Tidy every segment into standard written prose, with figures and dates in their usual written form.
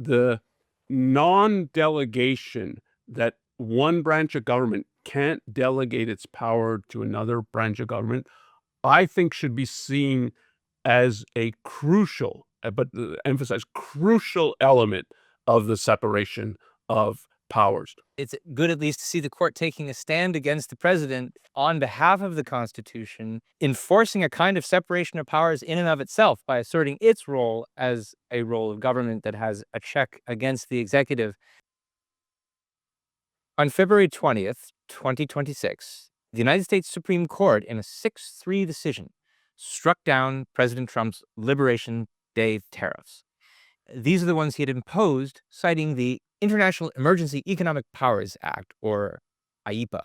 the non-delegation, that one branch of government can't delegate its power to another branch of government, I think should be seen as a crucial, but emphasize crucial element of the separation of powers. It's good at least to see the court taking a stand against the president on behalf of the Constitution, enforcing a kind of separation of powers in and of itself by asserting its role as a role of government that has a check against the executive. On February 20th, 2026, the United States Supreme Court, in a 6-3 decision, struck down President Trump's Liberation Day tariffs. These are the ones he had imposed, citing the International Emergency Economic Powers Act, or IEPA.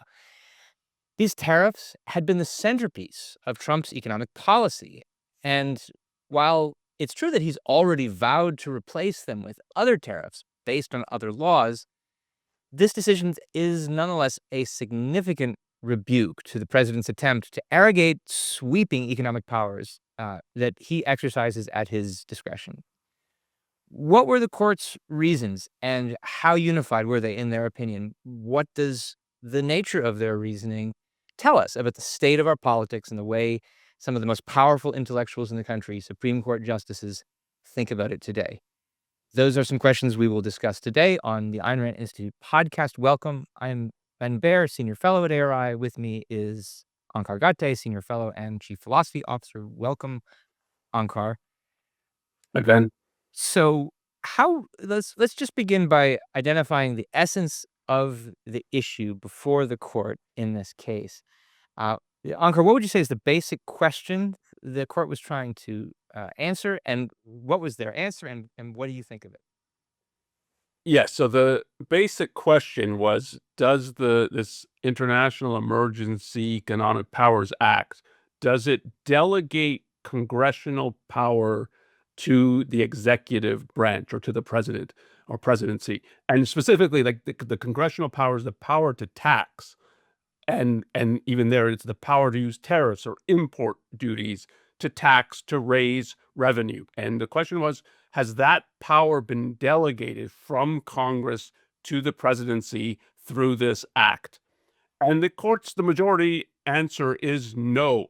These tariffs had been the centerpiece of Trump's economic policy. And while it's true that he's already vowed to replace them with other tariffs based on other laws, this decision is nonetheless a significant rebuke to the president's attempt to arrogate sweeping economic powers that he exercises at his discretion. What were the court's reasons, and how unified were they in their opinion? What does the nature of their reasoning tell us about the state of our politics and the way some of the most powerful intellectuals in the country, Supreme Court justices, think about it today? Those are some questions we will discuss today on the Ayn Rand Institute podcast. Welcome. I'm Ben Baer, Senior Fellow at ARI. With me is Onkar Ghate, Senior Fellow and Chief Philosophy Officer. Welcome, Onkar. Hi, Ben. So let's just begin by identifying the essence of the issue before the court in this case. Onkar, what would you say is the basic question the court was trying to answer, and what was their answer, and what do you think of it? Yes, so the basic question was, does this International Emergency Economic Powers Act, does it delegate congressional power to the executive branch or to the president or presidency? And specifically, like the congressional powers, the power to tax, and even there, it's the power to use tariffs or import duties to tax, to raise revenue. And the question was, has that power been delegated from Congress to the presidency through this act? And the majority answer is no.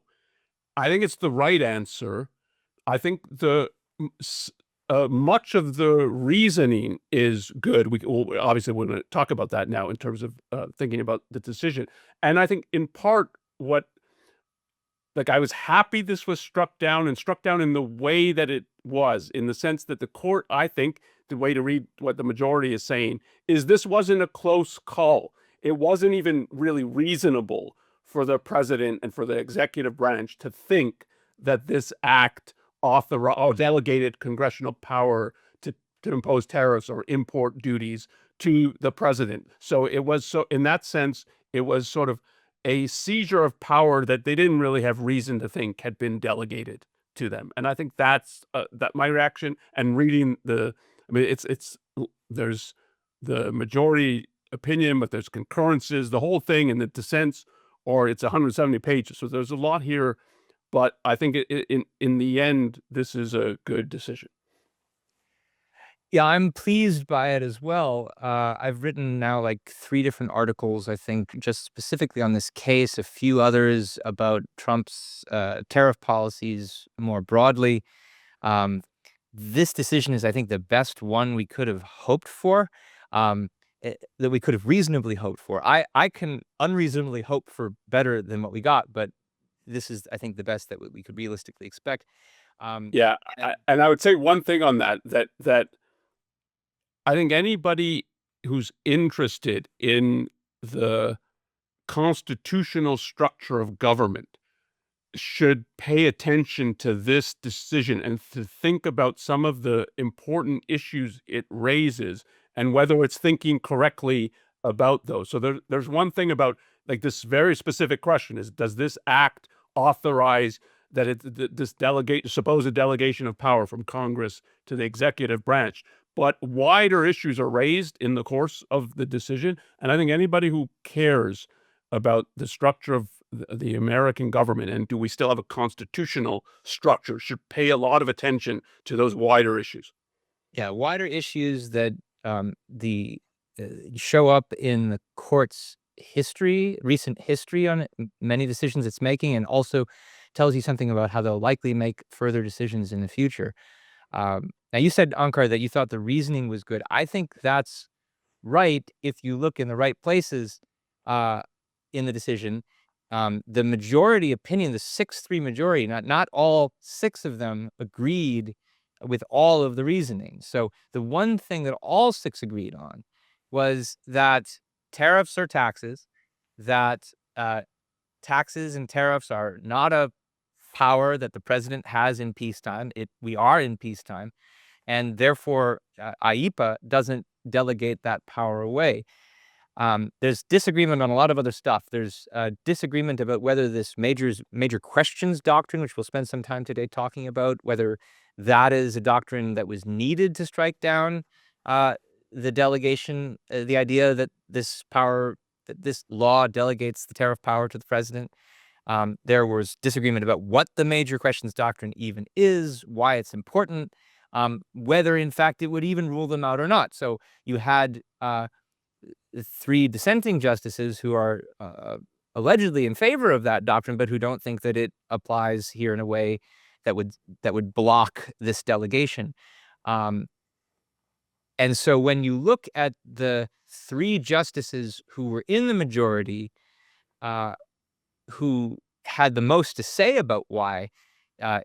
I think it's the right answer. I think much of the reasoning is good. We obviously want to talk about that now in terms of thinking about the decision. And I think in part I was happy this was struck down in the way that it was, in the sense that the court, I think, the way to read what the majority is saying is this wasn't a close call. It wasn't even really reasonable for the president and for the executive branch to think that this act delegated congressional power to impose tariffs or import duties to the president. So in that sense, it was sort of a seizure of power that they didn't really have reason to think had been delegated to them. And I think that's my reaction. And reading there's the majority opinion, but there's concurrences, the whole thing, and the dissents, or it's 170 pages. So there's a lot here, but I think in the end, this is a good decision. Yeah, I'm pleased by it as well. I've written now like 3 different articles, I think, just specifically on this case, a few others about Trump's tariff policies more broadly. This decision is, I think, the best one we could have hoped for, that we could have reasonably hoped for. I can unreasonably hope for better than what we got, but this is, I think, the best that we could realistically expect. And I would say one thing on that I think anybody who's interested in the constitutional structure of government should pay attention to this decision and to think about some of the important issues it raises and whether it's thinking correctly about those. So there's one thing about like this very specific question is, does this act authorize that this supposed delegation of power from Congress to the executive branch? But wider issues are raised in the course of the decision. And I think anybody who cares about the structure of the American government and do we still have a constitutional structure should pay a lot of attention to those wider issues. Yeah, wider issues that the show up in the court's history, recent history on many decisions it's making, and also tells you something about how they'll likely make further decisions in the future. Now, you said, Onkar, that you thought the reasoning was good. I think that's right if you look in the right places uh, in the decision. The majority opinion, the 6-3 majority, not all 6 of them agreed with all of the reasoning. So the one thing that all 6 agreed on was that tariffs are taxes, that taxes and tariffs are not a power that the president has in peacetime. We are in peacetime, and therefore IEPA doesn't delegate that power away. There's disagreement on a lot of other stuff. There's disagreement about whether this major questions doctrine, which we'll spend some time today talking about, whether that is a doctrine that was needed to strike down the delegation, the idea that this law delegates the tariff power to the president. There was disagreement about what the major questions doctrine even is, why it's important, whether in fact it would even rule them out or not. So you had 3 dissenting justices who are allegedly in favor of that doctrine, but who don't think that it applies here in a way that would block this delegation. And so when you look at the 3 justices who were in the majority, who had the most to say about why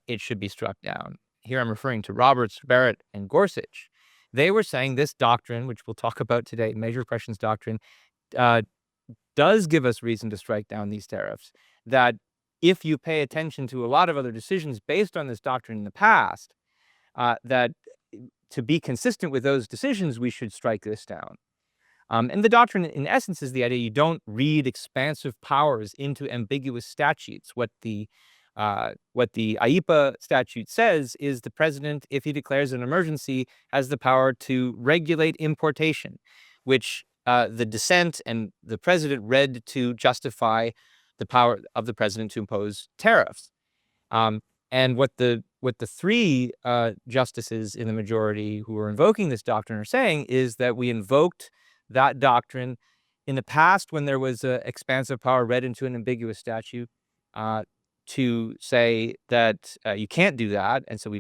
it should be struck down, here I'm referring to Roberts, Barrett, and Gorsuch. They were saying this doctrine, which we'll talk about today, major questions doctrine, does give us reason to strike down these tariffs. That if you pay attention to a lot of other decisions based on this doctrine in the past, that to be consistent with those decisions, we should strike this down. And the doctrine, in essence, is the idea you don't read expansive powers into ambiguous statutes. What the IEPA statute says is the president, if he declares an emergency, has the power to regulate importation, which the dissent and the president read to justify the power of the president to impose tariffs. And what the 3 justices in the majority who are invoking this doctrine are saying is that we invoked that doctrine in the past when there was an expansive power read into an ambiguous statute to say that you can't do that. And so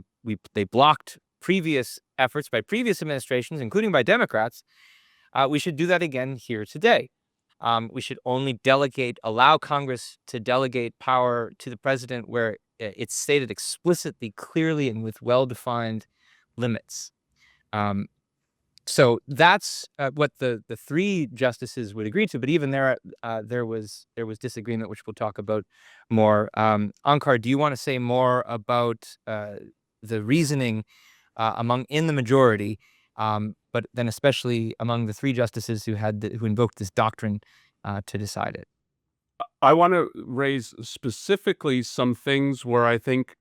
they blocked previous efforts by previous administrations, including by Democrats. We should do that again here today. We should only allow Congress to delegate power to the president where it's stated explicitly, clearly, and with well-defined limits. So that's what the 3 justices would agree to. But even there was disagreement, which we'll talk about more. Onkar, do you want to say more about the reasoning in the majority, but then especially among the 3 justices who invoked this doctrine to decide it? I want to raise specifically some things where I think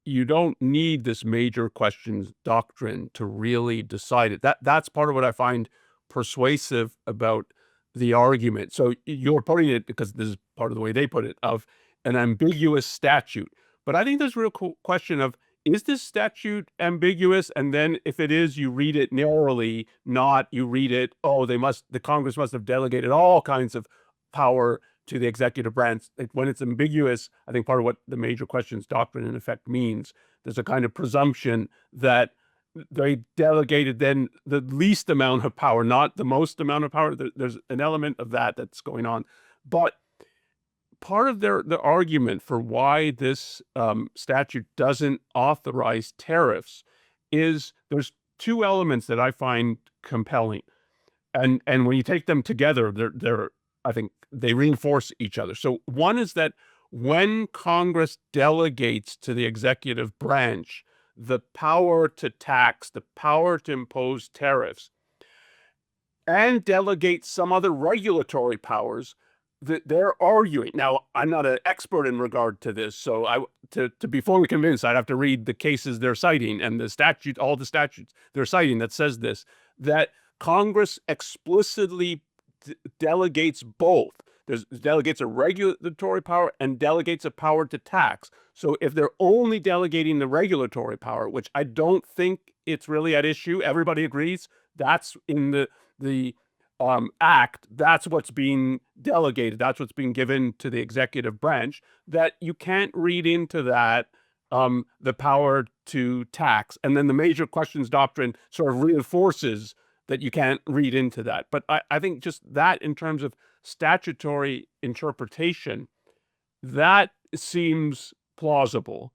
you don't need this major questions doctrine to really decide it. That's part of what I find persuasive about the argument. So you're putting it, because this is part of the way they put it, of an ambiguous statute. But I think there's a real question of, is this statute ambiguous? And then if it is, you read it narrowly, not you read it, the Congress must have delegated all kinds of power to the executive branch. When it's ambiguous, I think part of what the major questions doctrine in effect means, there's a kind of presumption that they delegated then the least amount of power, not the most amount of power. There's an element of that's going on. But part of the argument for why this statute doesn't authorize tariffs is there's 2 elements that I find compelling. And when you take them together, I think they reinforce each other. So one is that when Congress delegates to the executive branch the power to tax, the power to impose tariffs, and delegate some other regulatory powers, that they're arguing. Now, I'm not an expert in regard to this, so to be fully convinced, I'd have to read the cases they're citing and all the statutes they're citing that says this, that Congress explicitly delegates both delegates a regulatory power and delegates a power to tax. So if they're only delegating the regulatory power, which I don't think it's really at issue, everybody agrees that's in the act, that's what's being delegated, that's what's being given to the executive branch, that you can't read into that the power to tax. And then the major questions doctrine sort of reinforces that you can't read into that. But I think just that in terms of statutory interpretation, that seems plausible.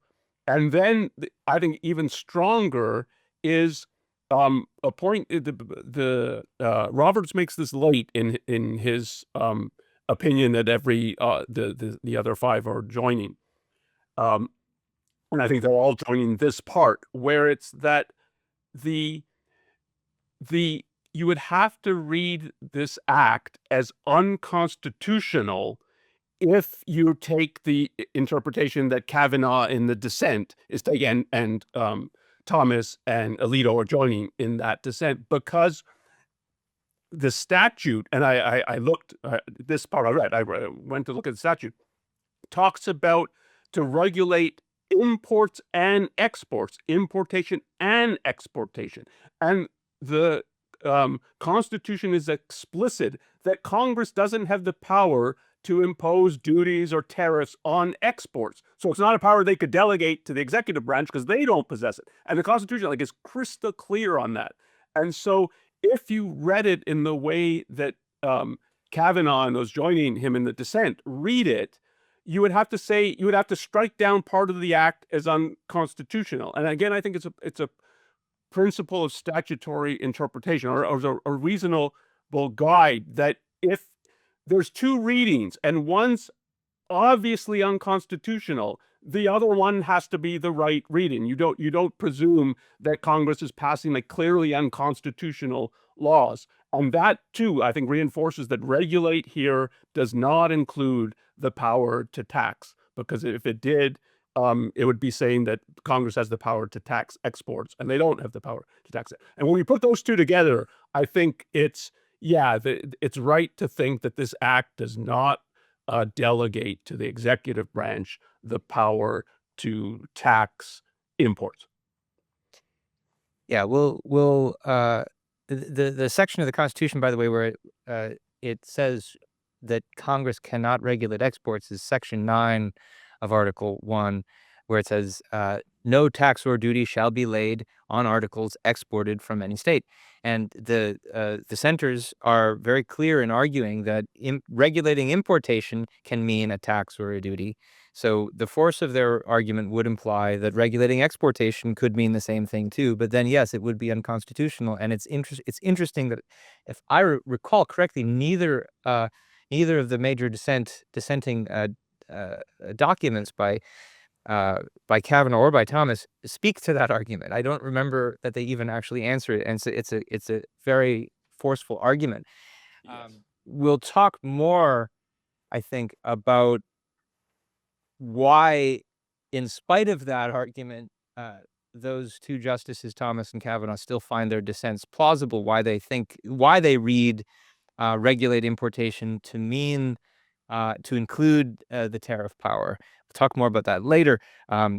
And then I think even stronger is a point. The Roberts makes this late in his opinion that every the other five are joining, and I think they're all joining this part where it's that the you would have to read this act as unconstitutional if you take the interpretation that Kavanaugh in the dissent is taking, and Thomas and Alito are joining in that dissent, because the statute, and I looked this part I went to look at the statute, talks about to regulate imports and exports, importation and exportation, and the Constitution is explicit that Congress doesn't have the power to impose duties or tariffs on exports. So it's not a power they could delegate to the executive branch because they don't possess it. And the Constitution is crystal clear on that. And so if you read it in the way that Kavanaugh and those joining him in the dissent read it, you would have to strike down part of the act as unconstitutional. And again, I think it's a principle of statutory interpretation, or a reasonable guide, that if there's two readings and one's obviously unconstitutional, the other one has to be the right reading. You don't presume that Congress is passing clearly unconstitutional laws. And that too, I think, reinforces that regulate here does not include the power to tax, because if it did, it would be saying that Congress has the power to tax exports, and they don't have the power to tax it. And when we put those two together, I think it's right to think that this act does not delegate to the executive branch the power to tax imports. Yeah, the section of the Constitution, by the way, where it says that Congress cannot regulate exports is Section 9 of Article 1, where it says, no tax or duty shall be laid on articles exported from any state. And the dissenters are very clear in arguing that regulating importation can mean a tax or a duty. So the force of their argument would imply that regulating exportation could mean the same thing too. But then, yes, it would be unconstitutional. And it's interesting that, if I recall correctly, neither of the major dissenting documents by Kavanaugh or by Thomas speak to that argument. I don't remember that they even actually answer it, and so it's a very forceful argument. Yes. We'll talk more, I think, about why, in spite of that argument, those two justices, Thomas and Kavanaugh, still find their dissents plausible. Why they read regulate importation to mean to include the tariff power. We'll talk more about that later. But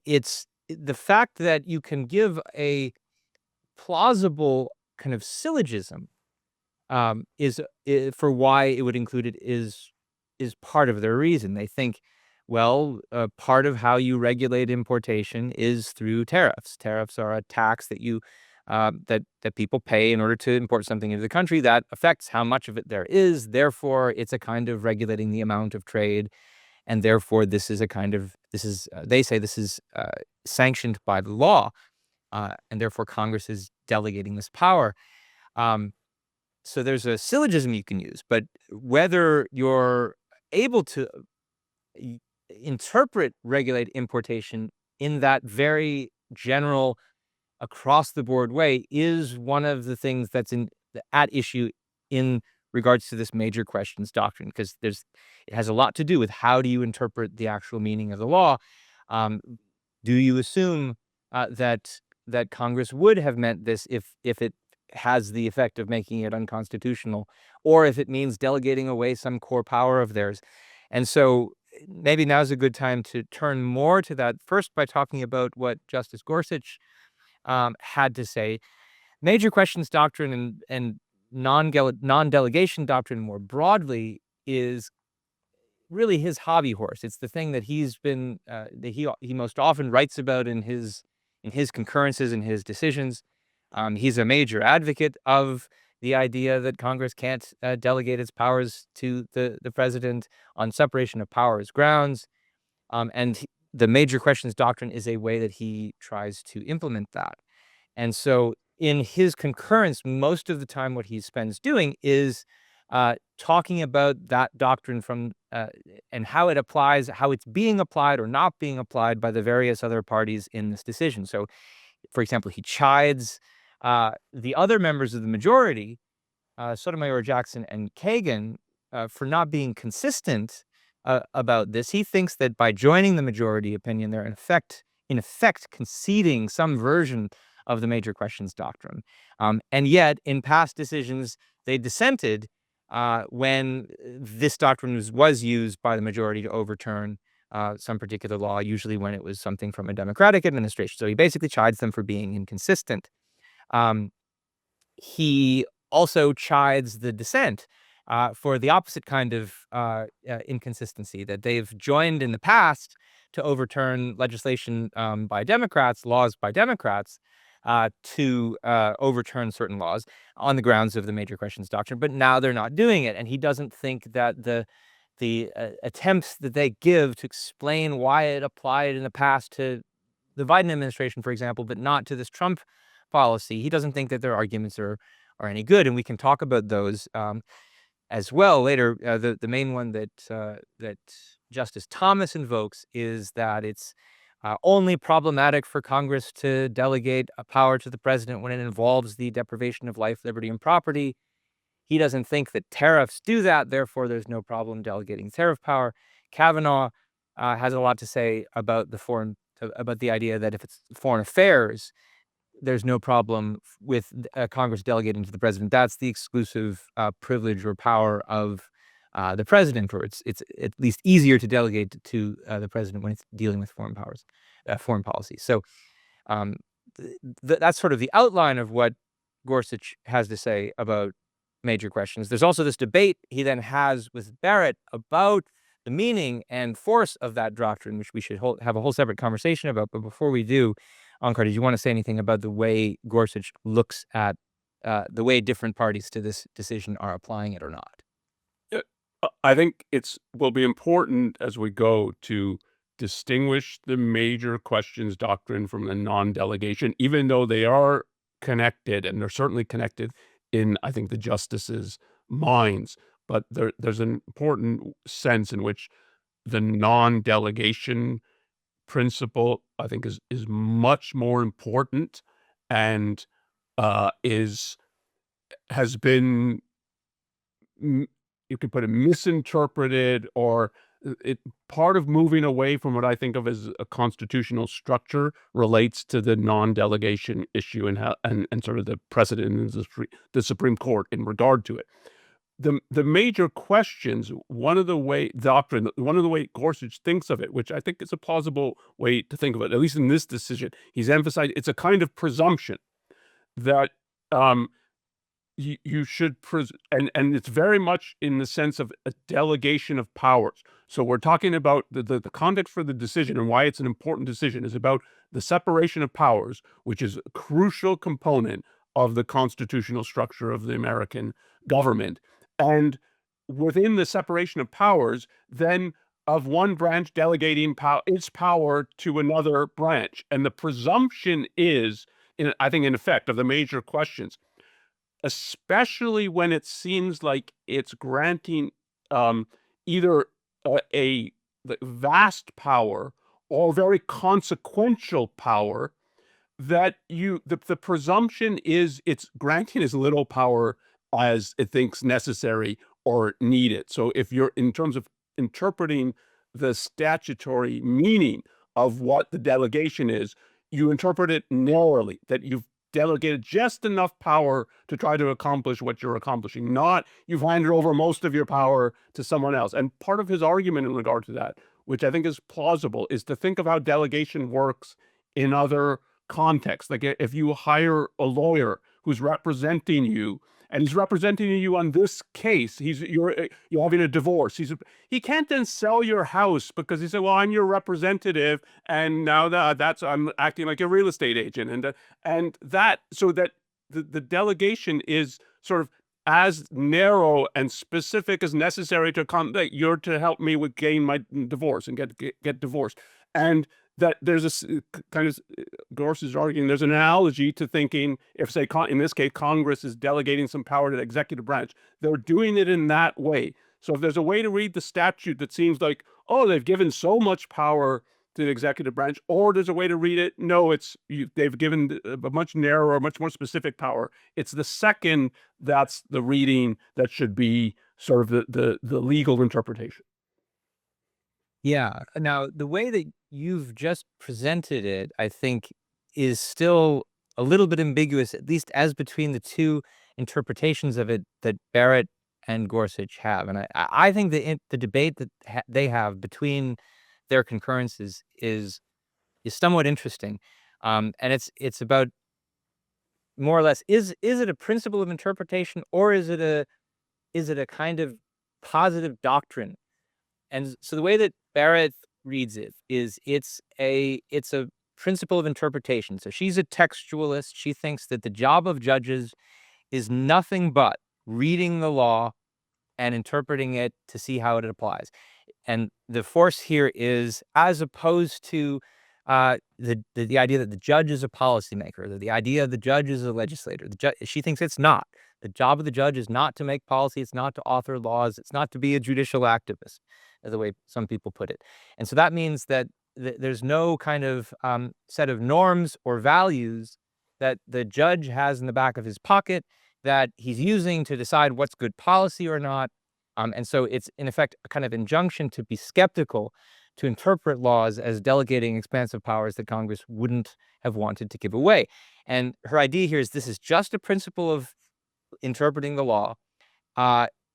it's the fact that you can give a plausible kind of syllogism is for why it would include it is part of their reason. They think, well, part of how you regulate importation is through tariffs. Tariffs are a tax that you that people pay in order to import something into the country. That affects how much of it there is. Therefore, it's a kind of regulating the amount of trade, and therefore they say this is sanctioned by the law, and therefore Congress is delegating this power. So there's a syllogism you can use, but whether you're able to interpret regulate importation in that very general, across the board way is one of the things that's at issue in regards to this major questions doctrine, because it has a lot to do with how do you interpret the actual meaning of the law. Do you assume that Congress would have meant this if it has the effect of making it unconstitutional, or if it means delegating away some core power of theirs. And so maybe now's a good time to turn more to that, first by talking about what Justice Gorsuch had to say. Major questions doctrine and non-delegation doctrine more broadly is really his hobby horse. It's the thing that he's been that he most often writes about in his concurrences and his decisions. He's a major advocate of the idea that Congress can't delegate its powers to the president on separation of powers grounds. The major questions doctrine is a way that he tries to implement that. And so in his concurrence, most of the time what he spends doing is talking about that doctrine from and how it applies, how it's being applied or not being applied by the various other parties in this decision. So, for example, he chides the other members of the majority, Sotomayor, Jackson, and Kagan, for not being consistent about this. He thinks that by joining the majority opinion, they're in effect conceding some version of the major questions doctrine. And yet, in past decisions, they dissented when this doctrine was used by the majority to overturn some particular law, usually when it was something from a Democratic administration. So he basically chides them for being inconsistent. He also chides the dissent for the opposite kind of inconsistency, that they've joined in the past to overturn legislation by Democrats, laws by Democrats, to overturn certain laws on the grounds of the major questions doctrine, but now they're not doing it. And he doesn't think that the attempts that they give to explain why it applied in the past to the Biden administration, for example, but not to this Trump policy, he doesn't think that their arguments are any good. And we can talk about those as well later. The main one that Justice Thomas invokes is that it's only problematic for Congress to delegate a power to the president when it involves the deprivation of life, liberty, and property. He doesn't think that tariffs do that, therefore there's no problem delegating tariff power. Kavanaugh has a lot to say about the idea that if it's foreign affairs, there's no problem with Congress delegating to the president. That's the exclusive privilege or power of the president, or it's at least easier to delegate to the president when it's dealing with foreign policy. So that's sort of the outline of what Gorsuch has to say about major questions. There's also this debate he then has with Barrett about the meaning and force of that doctrine, which we should have a whole separate conversation about. But before we do, Onkar, did you want to say anything about the way Gorsuch looks at the way different parties to this decision are applying it or not? I think will be important as we go to distinguish the major questions doctrine from the non-delegation, even though they are connected, and they're certainly connected in, I think, the justices' minds. But there's an important sense in which the non-delegation principle, I think, is much more important and has been, you could put it, misinterpreted, or part of moving away from what I think of as a constitutional structure relates to the non-delegation issue and sort of the precedent in the Supreme Court in regard to it. The major questions, one of the way Gorsuch thinks of it, which I think is a plausible way to think of it, at least in this decision, he's emphasized it's a kind of presumption that you should and it's very much in the sense of a delegation of powers. So we're talking about the context for the decision, and why it's an important decision is about the separation of powers, which is a crucial component of the constitutional structure of the American government. And within the separation of powers, then of one branch delegating its power to another branch. And the presumption is, I think, in effect, of the major questions, especially when it seems like it's granting either a vast power or very consequential power, that the presumption is it's granting as little power as it thinks necessary or needed. So if you're, in terms of interpreting the statutory meaning of what the delegation is, you interpret it narrowly, that you've delegated just enough power to try to accomplish what you're accomplishing, not you've handed over most of your power to someone else. And part of his argument in regard to that, which I think is plausible, is to think of how delegation works in other contexts. Like if you hire a lawyer who's representing you, and he's representing you on this case, you're having a divorce. He can't then sell your house because he said, "Well, I'm your representative, and now that's I'm acting like a real estate agent," and that so that the delegation is sort of as narrow and specific as necessary to that you're to help me with gain my divorce and get divorced, and that there's a kind of Gorse is arguing there's an analogy to thinking if, say, in this case, Congress is delegating some power to the executive branch, they're doing it in that way. So if there's a way to read the statute that seems like, oh, they've given so much power to the executive branch, or there's a way to read it, no, they've given a much narrower, much more specific power. It's the second that's the reading that should be sort of the legal interpretation. Yeah. Now, the way that you've just presented it, I think, is still a little bit ambiguous, at least as between the two interpretations of it that Barrett and Gorsuch have. And I think the debate that they have between their concurrences is somewhat interesting. And it's about more or less, is it a principle of interpretation, or is it a kind of positive doctrine? And so the way that Barrett reads it is it's a principle of interpretation. So she's a textualist. She thinks that the job of judges is nothing but reading the law and interpreting it to see how it applies. And the force here is, as opposed to the idea that the judge is a policymaker, the idea the judge is a legislator. She thinks it's not. The job of the judge is not to make policy. It's not to author laws. It's not to be a judicial activist, as the way some people put it. And so that means that there's no kind of set of norms or values that the judge has in the back of his pocket that he's using to decide what's good policy or not. And so it's, in effect, a kind of injunction to be skeptical, to interpret laws as delegating expansive powers that Congress wouldn't have wanted to give away. And her idea here is this is just a principle of interpreting the law.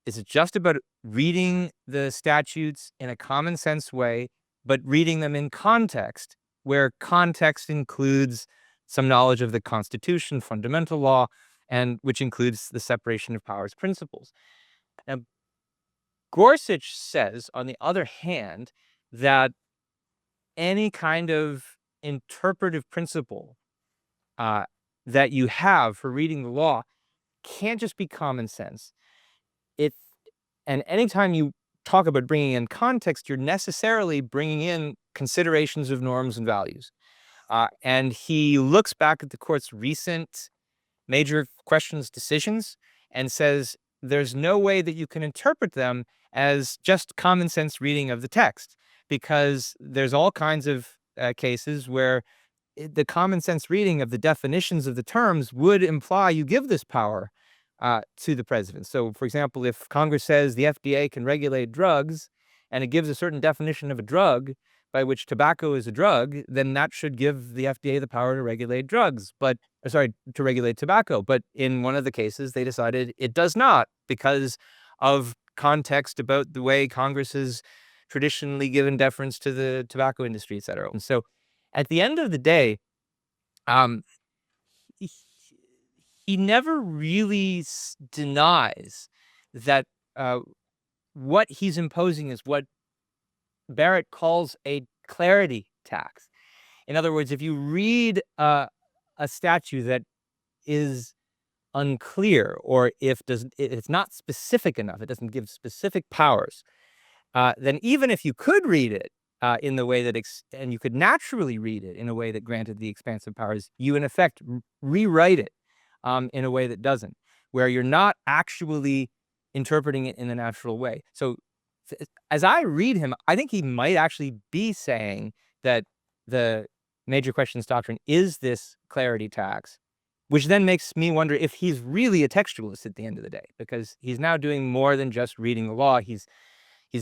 It's just about reading the statutes in a common sense way, but reading them in context, where context includes some knowledge of the Constitution, fundamental law, and which includes the separation of powers principles. Now, Gorsuch says, on the other hand, that any kind of interpretive principle that you have for reading the law can't just be common sense. And anytime you talk about bringing in context, you're necessarily bringing in considerations of norms and values. And he looks back at the court's recent major questions decisions and says there's no way that you can interpret them as just common sense reading of the text, because there's all kinds of cases where the common sense reading of the definitions of the terms would imply you give this power to the president. So, for example, if Congress says the FDA can regulate drugs and it gives a certain definition of a drug by which tobacco is a drug, then that should give the FDA the power to regulate to regulate tobacco. But in one of the cases, they decided it does not because of context about the way Congress has traditionally given deference to the tobacco industry, et cetera. And so at the end of the day, he never really denies that what he's imposing is what Barrett calls a clarity tax. In other words, if you read a statute that is unclear, or if it's not specific enough, it doesn't give specific powers, then even if you could read it in the way that, and you could naturally read it in a way that granted the expansive powers, you in effect rewrite it in a way that doesn't, where you're not actually interpreting it in the natural way. So as I read him, I think he might actually be saying that the major questions doctrine is this clarity tax, which then makes me wonder if he's really a textualist at the end of the day, because he's now doing more than just reading the law. He's,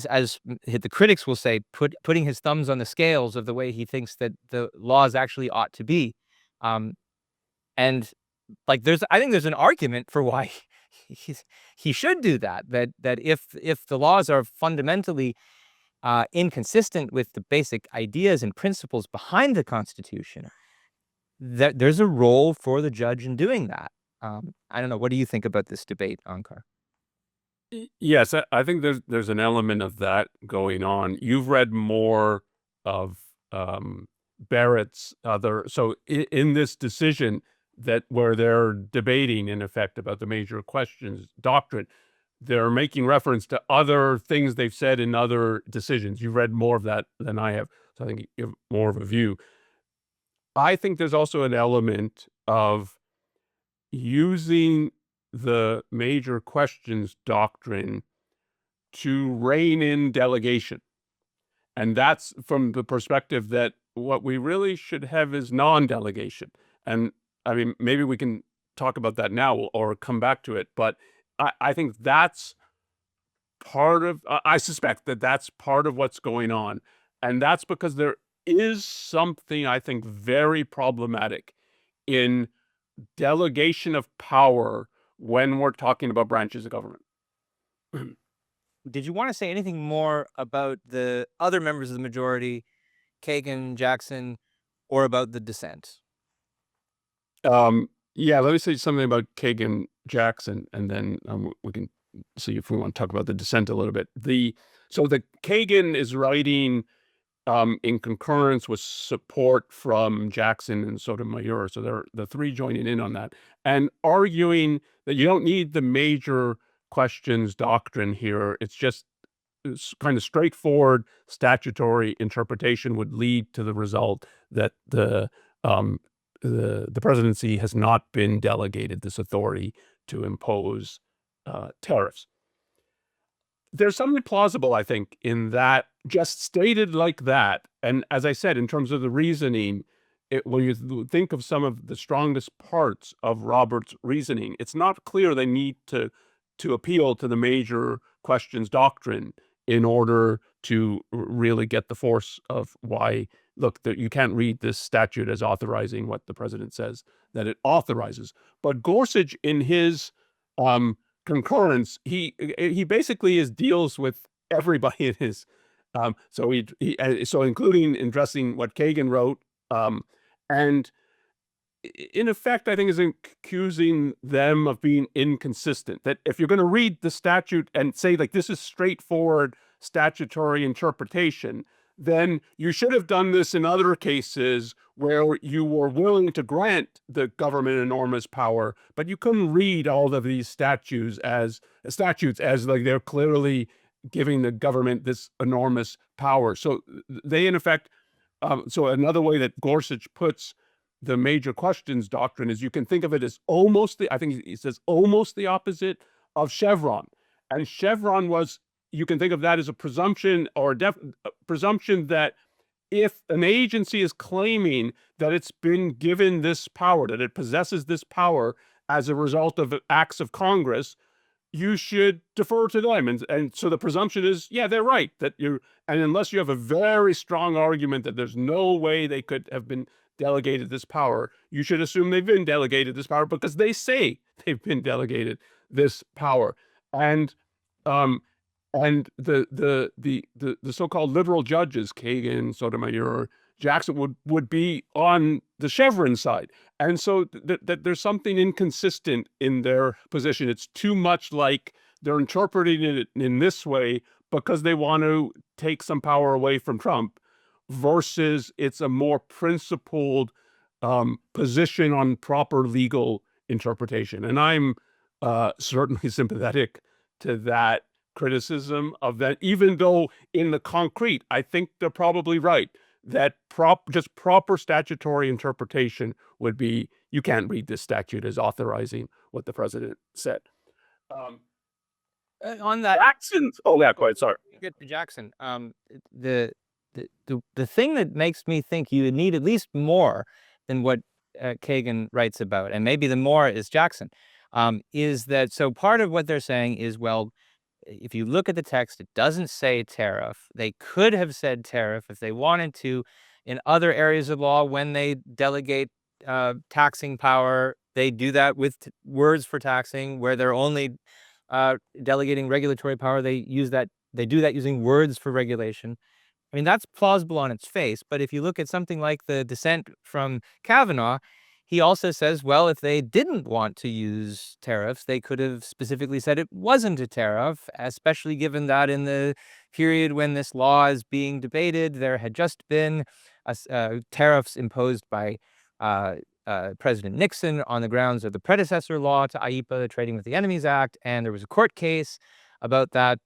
as the critics will say, putting his thumbs on the scales of the way he thinks that the laws actually ought to be. And like I think there's an argument for why he should do that. That if the laws are fundamentally inconsistent with the basic ideas and principles behind the Constitution, that there's a role for the judge in doing that. I don't know. What do you think about this debate, Onkar? Yes, I think there's an element of that going on. You've read more of Barrett's other, so in this decision that where they're debating in effect about the major questions doctrine, they're making reference to other things they've said in other decisions. You've read more of that than I have, so I think you have more of a view. I think there's also an element of using the major questions doctrine to rein in delegation. And that's from the perspective that what we really should have is non-delegation. And I mean, maybe we can talk about that now or come back to it. But I think that's part of, I suspect that that's part of what's going on. And that's because there is something I think very problematic in delegation of power when we're talking about branches of government. Did you want to say anything more about the other members of the majority, Kagan, Jackson, or about the dissent? Yeah, let me say something about Kagan Jackson, and then we can see if we want to talk about the dissent a little bit. So the Kagan is writing in concurrence with support from Jackson and Sotomayor. So they're the three joining in on that and arguing that you don't need the major questions doctrine here. It's just kind of straightforward statutory interpretation would lead to the result that the presidency has not been delegated this authority to impose tariffs. There's something plausible, I think, in that just stated like that. And as I said, in terms of the reasoning, when you think of some of the strongest parts of Robert's reasoning, it's not clear they need to appeal to the major questions doctrine in order to really get the force of why, look, that you can't read this statute as authorizing what the president says that it authorizes. But Gorsuch, in his concurrence, he basically deals with everybody in his so including addressing what Kagan wrote, and in effect, I think is accusing them of being inconsistent. That if you're going to read the statute and say like this is straightforward statutory interpretation, then you should have done this in other cases where you were willing to grant the government enormous power, but you couldn't read all of these statutes as like they're clearly giving the government this enormous power. So they, in effect, so another way that Gorsuch puts the major questions doctrine is you can think of it as almost I think he says almost the opposite of Chevron. And Chevron was, you can think of that as a presumption or a presumption that if an agency is claiming that it's been given this power, that it possesses this power as a result of acts of Congress, you should defer to them. And so the presumption is, yeah, they're right. And unless you have a very strong argument that there's no way they could have been delegated this power, you should assume they've been delegated this power because they say they've been delegated this power. And the so-called liberal judges, Kagan, Sotomayor, Jackson would be on the Chevron side. And so there's something inconsistent in their position. It's too much like they're interpreting it in this way because they want to take some power away from Trump, versus it's a more principled position on proper legal interpretation. And I'm certainly sympathetic to that criticism of that, even though in the concrete, I think they're probably right that just proper statutory interpretation would be, you can't read this statute as authorizing what the president said. On that, Jackson. Oh yeah, go ahead. Sorry. Get to Jackson. The thing that makes me think you need at least more than what Kagan writes about, and maybe the more is Jackson, is that, so part of what they're saying is, well, if you look at the text, it doesn't say tariff. They could have said tariff if they wanted to in other areas of law when they delegate taxing power. they do that with words for taxing, where they're only delegating regulatory power. They do that using words for regulation. I mean, that's plausible on its face, but if you look at something like the dissent from Kavanaugh, he also says, well, if they didn't want to use tariffs, they could have specifically said it wasn't a tariff, especially given that in the period when this law is being debated, there had just been tariffs imposed by President Nixon on the grounds of the predecessor law to IEEPA, the Trading with the Enemies Act, and there was a court case about that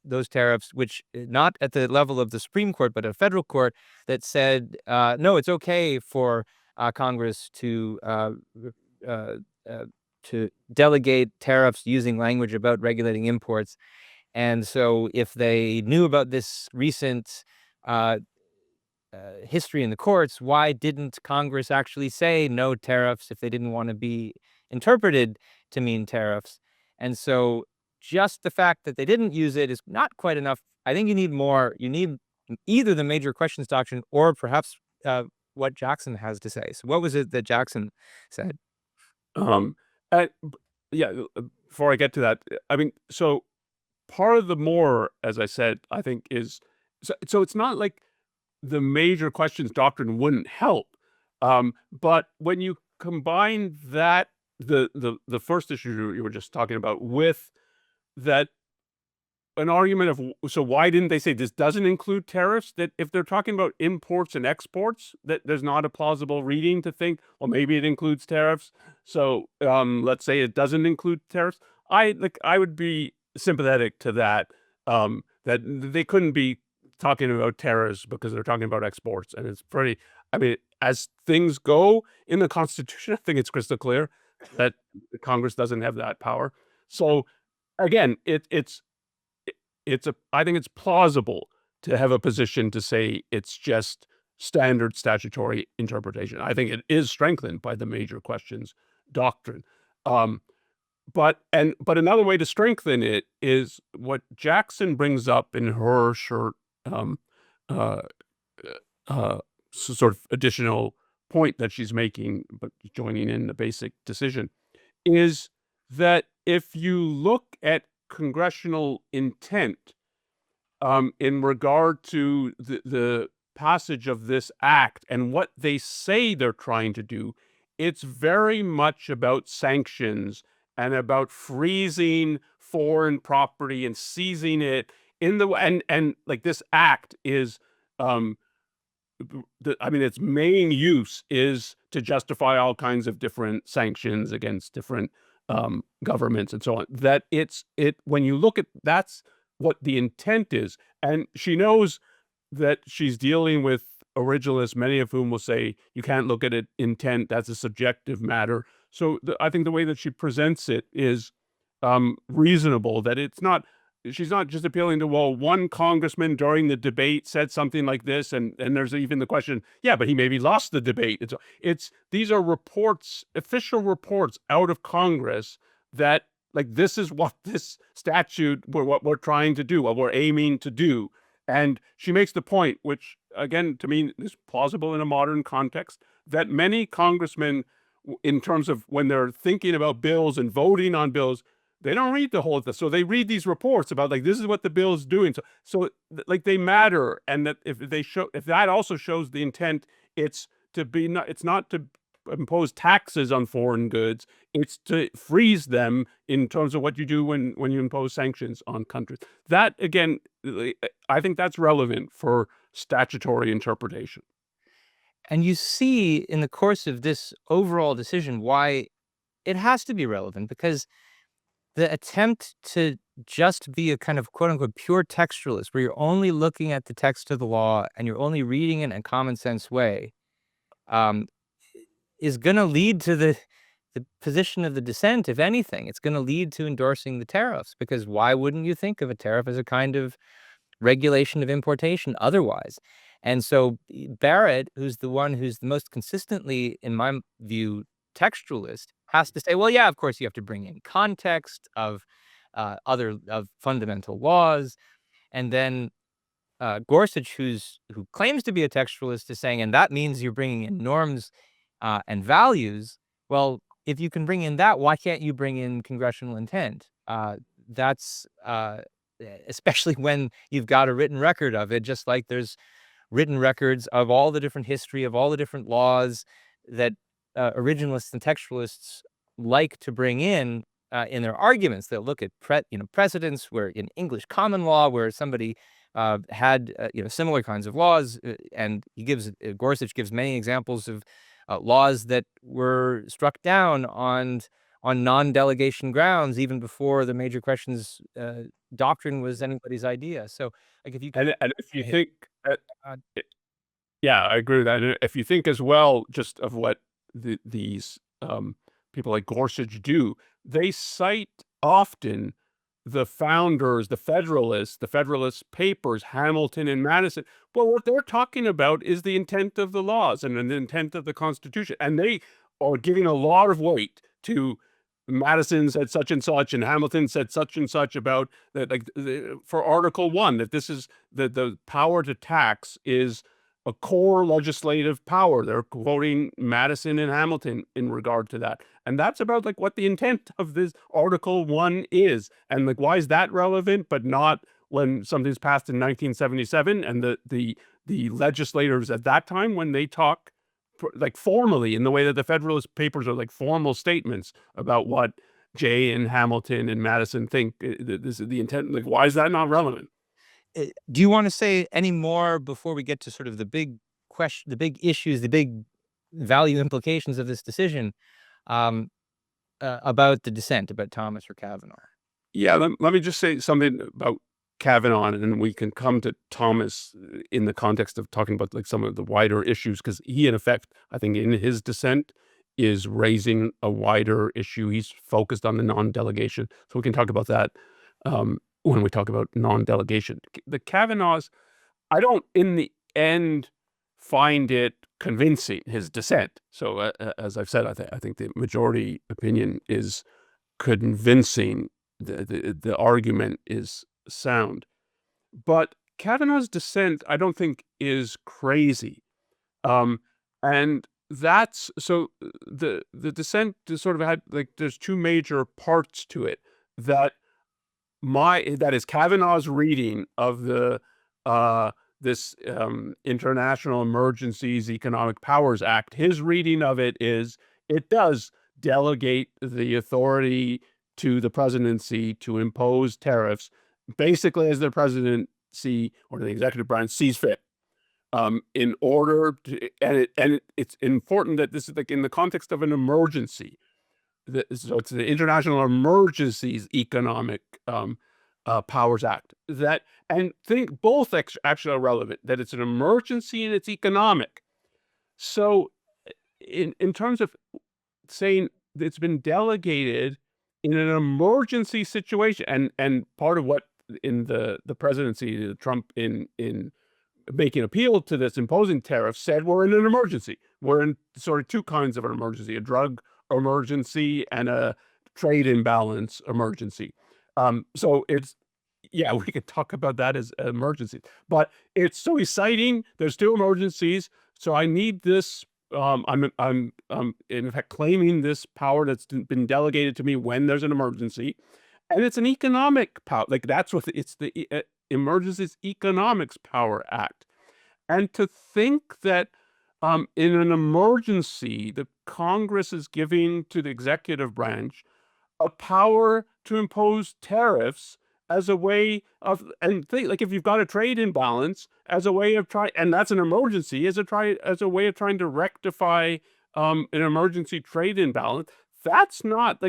those tariffs, which not at the level of the Supreme Court, but a federal court that said, no, it's okay for Congress to delegate tariffs using language about regulating imports. And so if they knew about this recent history in the courts, why didn't Congress actually say no tariffs if they didn't want to be interpreted to mean tariffs? And so just the fact that they didn't use it is not quite enough. I think you need more. You need either the major questions doctrine or perhaps what Jackson has to say. So what was it that Jackson said? Um, and, yeah, before I get to that, I mean, so part of the more, as I said, I think is, so it's not like the major questions doctrine wouldn't help. But when you combine that, the first issue you were just talking about with that, an argument of, so why didn't they say this doesn't include tariffs? That if they're talking about imports and exports, that there's not a plausible reading to think, well, maybe it includes tariffs. So let's say it doesn't include tariffs. I would be sympathetic to that. That they couldn't be talking about tariffs because they're talking about exports, and it's pretty. I mean, as things go in the Constitution, I think it's crystal clear that Congress doesn't have that power. So again, I think it's plausible to have a position to say it's just standard statutory interpretation. I think it is strengthened by the major questions doctrine. But another way to strengthen it is what Jackson brings up in her short, uh, sort of additional point that she's making, but joining in the basic decision, is that if you look at congressional intent in regard to the passage of this act and what they say they're trying to do, it's very much about sanctions and about freezing foreign property and seizing it in the and like this act is I mean, its main use is to justify all kinds of different sanctions against different governments and so on. That when you look at that's what the intent is, and she knows that she's dealing with originalists, many of whom will say you can't look at it intent; that's a subjective matter. So I think the way that she presents it is reasonable. That it's not. She's not just appealing to, well, one congressman during the debate said something like this, and there's even the question, yeah, but he maybe lost the debate. These are reports, official reports out of Congress that like this is what this statute, what we're trying to do, what we're aiming to do. And she makes the point, which again to me is plausible in a modern context, that many congressmen, in terms of when they're thinking about bills and voting on bills, they don't read the whole thing. So they read these reports about like, this is what the bill is doing. So like they matter. And that if that also shows the intent, it's not to impose taxes on foreign goods. It's to freeze them in terms of what you do when you impose sanctions on countries. That again, I think that's relevant for statutory interpretation. And you see in the course of this overall decision why it has to be relevant, because the attempt to just be a kind of quote unquote pure textualist, where you're only looking at the text of the law and you're only reading it in a common sense way, is going to lead to the position of the dissent. If anything, it's going to lead to endorsing the tariffs, because why wouldn't you think of a tariff as a kind of regulation of importation otherwise? And so Barrett, who's the one who's the most consistently, in my view, textualist, has to say, well, yeah, of course you have to bring in context of fundamental laws. And then Gorsuch, who claims to be a textualist, is saying, and that means you're bringing in norms and values. Well, if you can bring in that, why can't you bring in congressional intent? That's especially when you've got a written record of it, just like there's written records of all the different history of all the different laws that originalists and textualists like to bring in their arguments. They'll look at precedents where in English common law where somebody had similar kinds of laws, and Gorsuch gives many examples of laws that were struck down on non-delegation grounds even before the major questions doctrine was anybody's idea. So, like, if you And if you think, uh, yeah, I agree with that. And if you think as well, just of what these people like Gorsuch do, they cite often the founders, the Federalist Papers, Hamilton and Madison. Well, what they're talking about is the intent of the laws and the intent of the Constitution. And they are giving a lot of weight to Madison said such and such, and Hamilton said such and such about that, like for Article 1, that this is the power to tax is a core legislative power. They're quoting Madison and Hamilton in regard to that. And that's about like what the intent of this Article 1 is. And like, why is that relevant, but not when something's passed in 1977 and the legislators at that time, when they talk like formally in the way that the Federalist Papers are like formal statements about what Jay and Hamilton and Madison think this is the intent. Like, why is that not relevant? do you want to say any more before we get to sort of the big question, the big issues, the big value implications of this decision, um, about the dissent, about Thomas or Kavanaugh? Yeah, let me just say something about Kavanaugh, and then we can come to Thomas in the context of talking about like some of the wider issues, because he, in effect, I think in his dissent, is raising a wider issue. He's focused on the non-delegation, so we can talk about that when we talk about non-delegation. The Kavanaughs, I don't, in the end, find it convincing, his dissent. So as I've said, I think the majority opinion is convincing. The argument is sound. But Kavanaugh's dissent, I don't think, is crazy. And that's so the dissent is sort of had like there's two major parts to it. That is Kavanaugh's reading of the this International Emergencies Economic Powers Act. His reading of it is it does delegate the authority to the presidency to impose tariffs, basically as the presidency or the executive branch sees fit. In order to, it's important that this is like in the context of an emergency. So it's the International Emergencies Economic Powers Act. That, and think both actually are relevant. That it's an emergency and it's economic. So, in terms of saying it's been delegated in an emergency situation, and part of what in the presidency, Trump in making appeal to this imposing tariffs said we're in an emergency. We're in sort of two kinds of an emergency: a drug emergency and a trade imbalance emergency. So it's, yeah, we could talk about that as an emergency, but it's so exciting. There's two emergencies, so I need this. I'm in fact claiming this power that's been delegated to me when there's an emergency, and it's an economic power. Like that's what it's the Emergencies Economics Power Act. And to think that in an emergency, the Congress is giving to the executive branch a power to impose tariffs as a way of, and think like if you've got a trade imbalance, as a way of trying, and that's an emergency, as a way of trying to rectify an emergency trade imbalance. That's not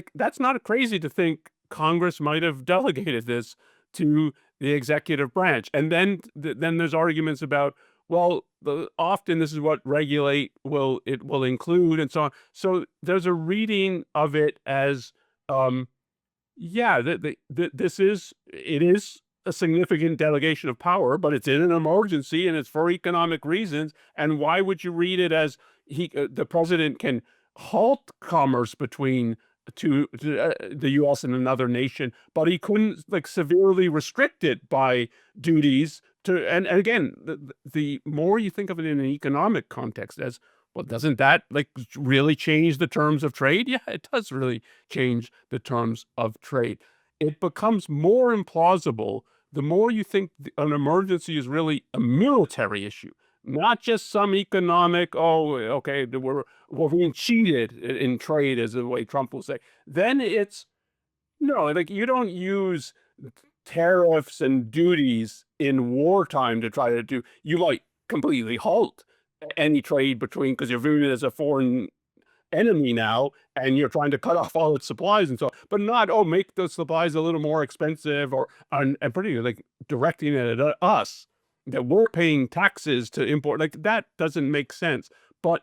crazy to think Congress might have delegated this to the executive branch. And then there's arguments about, well, often this is what will include, and so on. So there's a reading of it as, yeah, this is a significant delegation of power, but it's in an emergency and it's for economic reasons. And why would you read it as the president can halt commerce between the U.S. and another nation, but he couldn't like severely restrict it by duties to? And again, the more you think of it in an economic context as Well, doesn't that like really change the terms of trade? Yeah, it does really change the terms of trade. It becomes more implausible the more you think an emergency is really a military issue, not just some economic, oh, okay, we're being cheated in trade, as the way Trump will say. Then it's no, like you don't use tariffs and duties in wartime to try to do, you might completely halt any trade between, because you're viewing it as a foreign enemy now, and you're trying to cut off all its supplies and so on, but not, oh, make those supplies a little more expensive, or and pretty like directing it at us that we're paying taxes to import. Like that doesn't make sense. But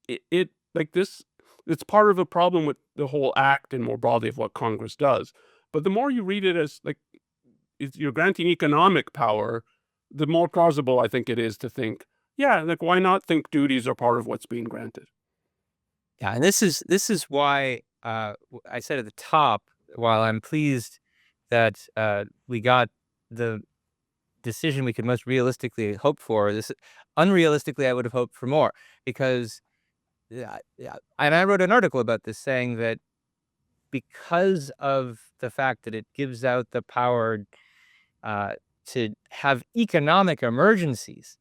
it like this, it's part of the problem with the whole act and more broadly of what Congress does. But the more you read it as like you're granting economic power, the more plausible I think it is to think, yeah, like why not think duties are part of what's being granted? Yeah, and this is why I said at the top, while I'm pleased that we got the decision we could most realistically hope for, this unrealistically I would have hoped for more, because yeah, and I wrote an article about this saying that because of the fact that it gives out the power to have economic emergencies,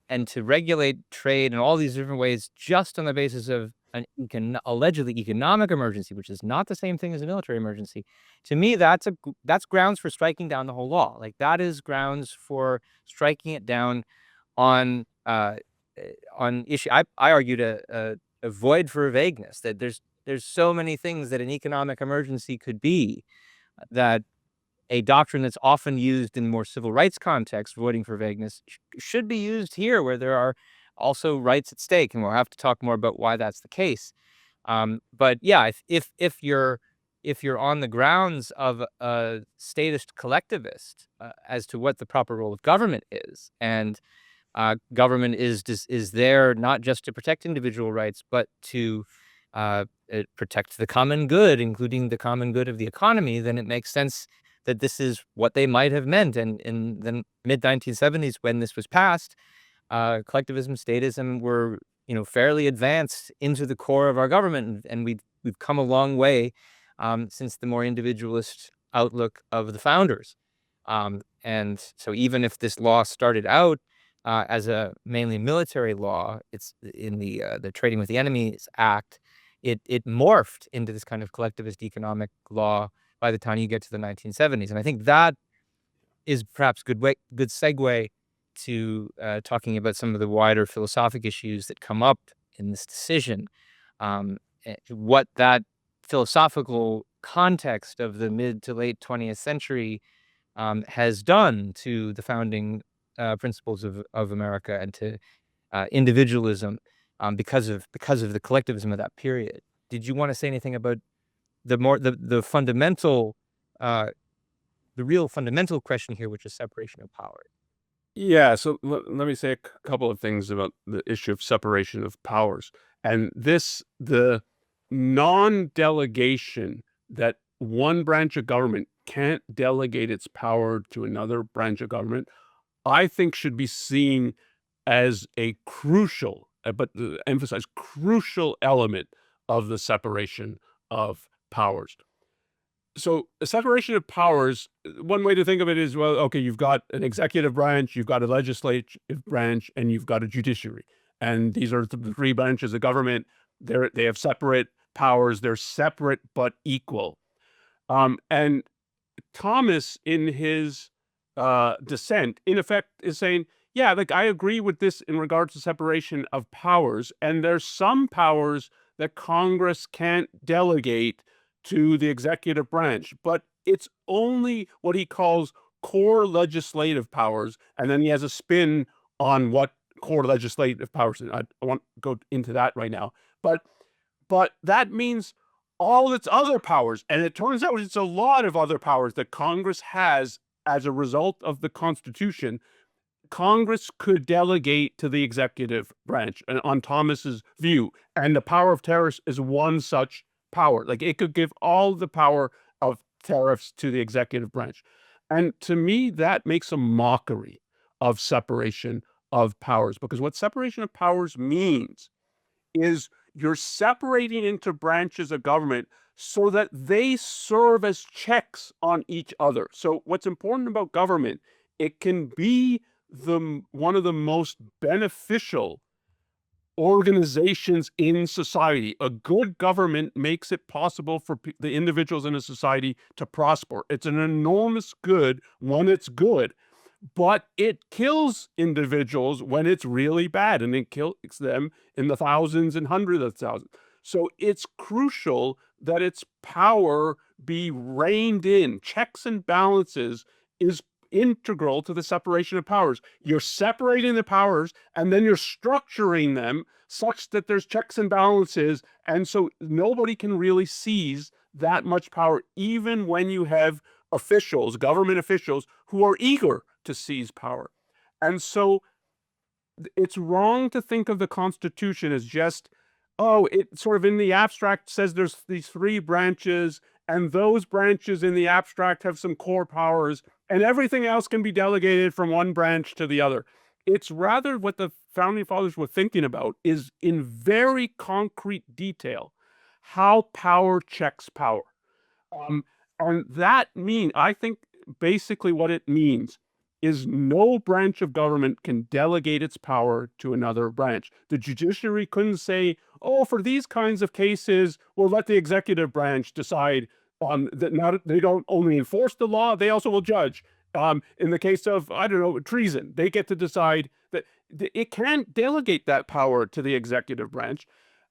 and to regulate trade in all these different ways just on the basis of an allegedly economic emergency, which is not the same thing as a military emergency. To me, that's grounds for striking down the whole law. Like that is grounds for striking it down on issue. I argued a void for vagueness, that there's so many things that an economic emergency could be, that a doctrine that's often used in more civil rights context, voiding for vagueness, should be used here where there are also rights at stake, and we'll have to talk more about why that's the case. But yeah, if you're on the grounds of a statist collectivist as to what the proper role of government is, and government is there not just to protect individual rights, but to protect the common good, including the common good of the economy, then it makes sense that this is what they might have meant. And in the mid-1970s, when this was passed, collectivism, statism were, fairly advanced into the core of our government, and we've come a long way since the more individualist outlook of the founders. And so, even if this law started out as a mainly military law, it's in the Trading with the Enemies Act. It morphed into this kind of collectivist economic law by the time you get to the 1970s, and I think that is perhaps good segue to talking about some of the wider philosophic issues that come up in this decision. What that philosophical context of the mid to late 20th century has done to the founding principles of America, and to individualism, because of the collectivism of that period. Did you want to say anything about the fundamental, the real fundamental question here, which is separation of power? Yeah, so let me say a couple of things about the issue of separation of powers. And the non-delegation, that one branch of government can't delegate its power to another branch of government, I think should be seen as a crucial, but emphasize crucial element of the separation of powers. So a separation of powers, one way to think of it is, well, okay, you've got an executive branch, you've got a legislative branch, and you've got a judiciary. And these are the three branches of government. They have separate powers. They're separate but equal. And Thomas, in his dissent, in effect, is saying, yeah, like I agree with this in regards to separation of powers. And there's some powers that Congress can't delegate to the executive branch, but it's only what he calls core legislative powers. And then he has a spin on what core legislative powers. I won't go into that right now, but that means all its other powers. And it turns out it's a lot of other powers that Congress has as a result of the Constitution. Congress could delegate to the executive branch, and on Thomas's view, and the power of tariffs is one such power. Like it could give all the power of tariffs to the executive branch. And to me, that makes a mockery of separation of powers, because what separation of powers means is you're separating into branches of government so that they serve as checks on each other. So what's important about government, it can be one of the most beneficial organizations in society. A good government makes it possible for the individuals in a society to prosper. It's an enormous good when it's good, but it kills individuals when it's really bad, and it kills them in the thousands and hundreds of thousands. So it's crucial that its power be reined in. Checks and balances is integral to the separation of powers. You're separating the powers, and then you're structuring them such that there's checks and balances, and so nobody can really seize that much power, even when you have officials, government officials, who are eager to seize power. And so it's wrong to think of the Constitution as just, oh, it sort of in the abstract says there's these three branches, and those branches in the abstract have some core powers, and everything else can be delegated from one branch to the other. It's rather what the founding fathers were thinking about is in very concrete detail how power checks power. Um, and that I think basically what it means is no branch of government can delegate its power to another branch. The judiciary couldn't say, oh, for these kinds of cases, we'll let the executive branch decide that not, they don't only enforce the law, they also will judge. In the case of, I don't know, treason, they get to decide that it can't delegate that power to the executive branch.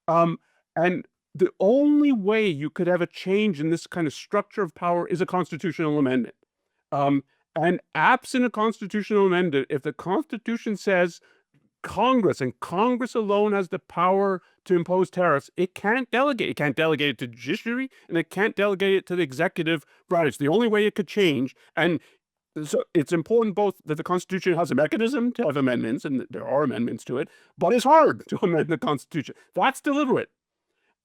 And the only way you could have a change in this kind of structure of power is a constitutional amendment. And absent a constitutional amendment, if the Constitution says Congress and Congress alone has the power to impose tariffs, it can't delegate. It can't delegate it to the judiciary, and it can't delegate it to the executive branch. The only way it could change, and so it's important both that the Constitution has a mechanism to have amendments, and there are amendments to it, but it's hard to amend the Constitution. That's deliberate.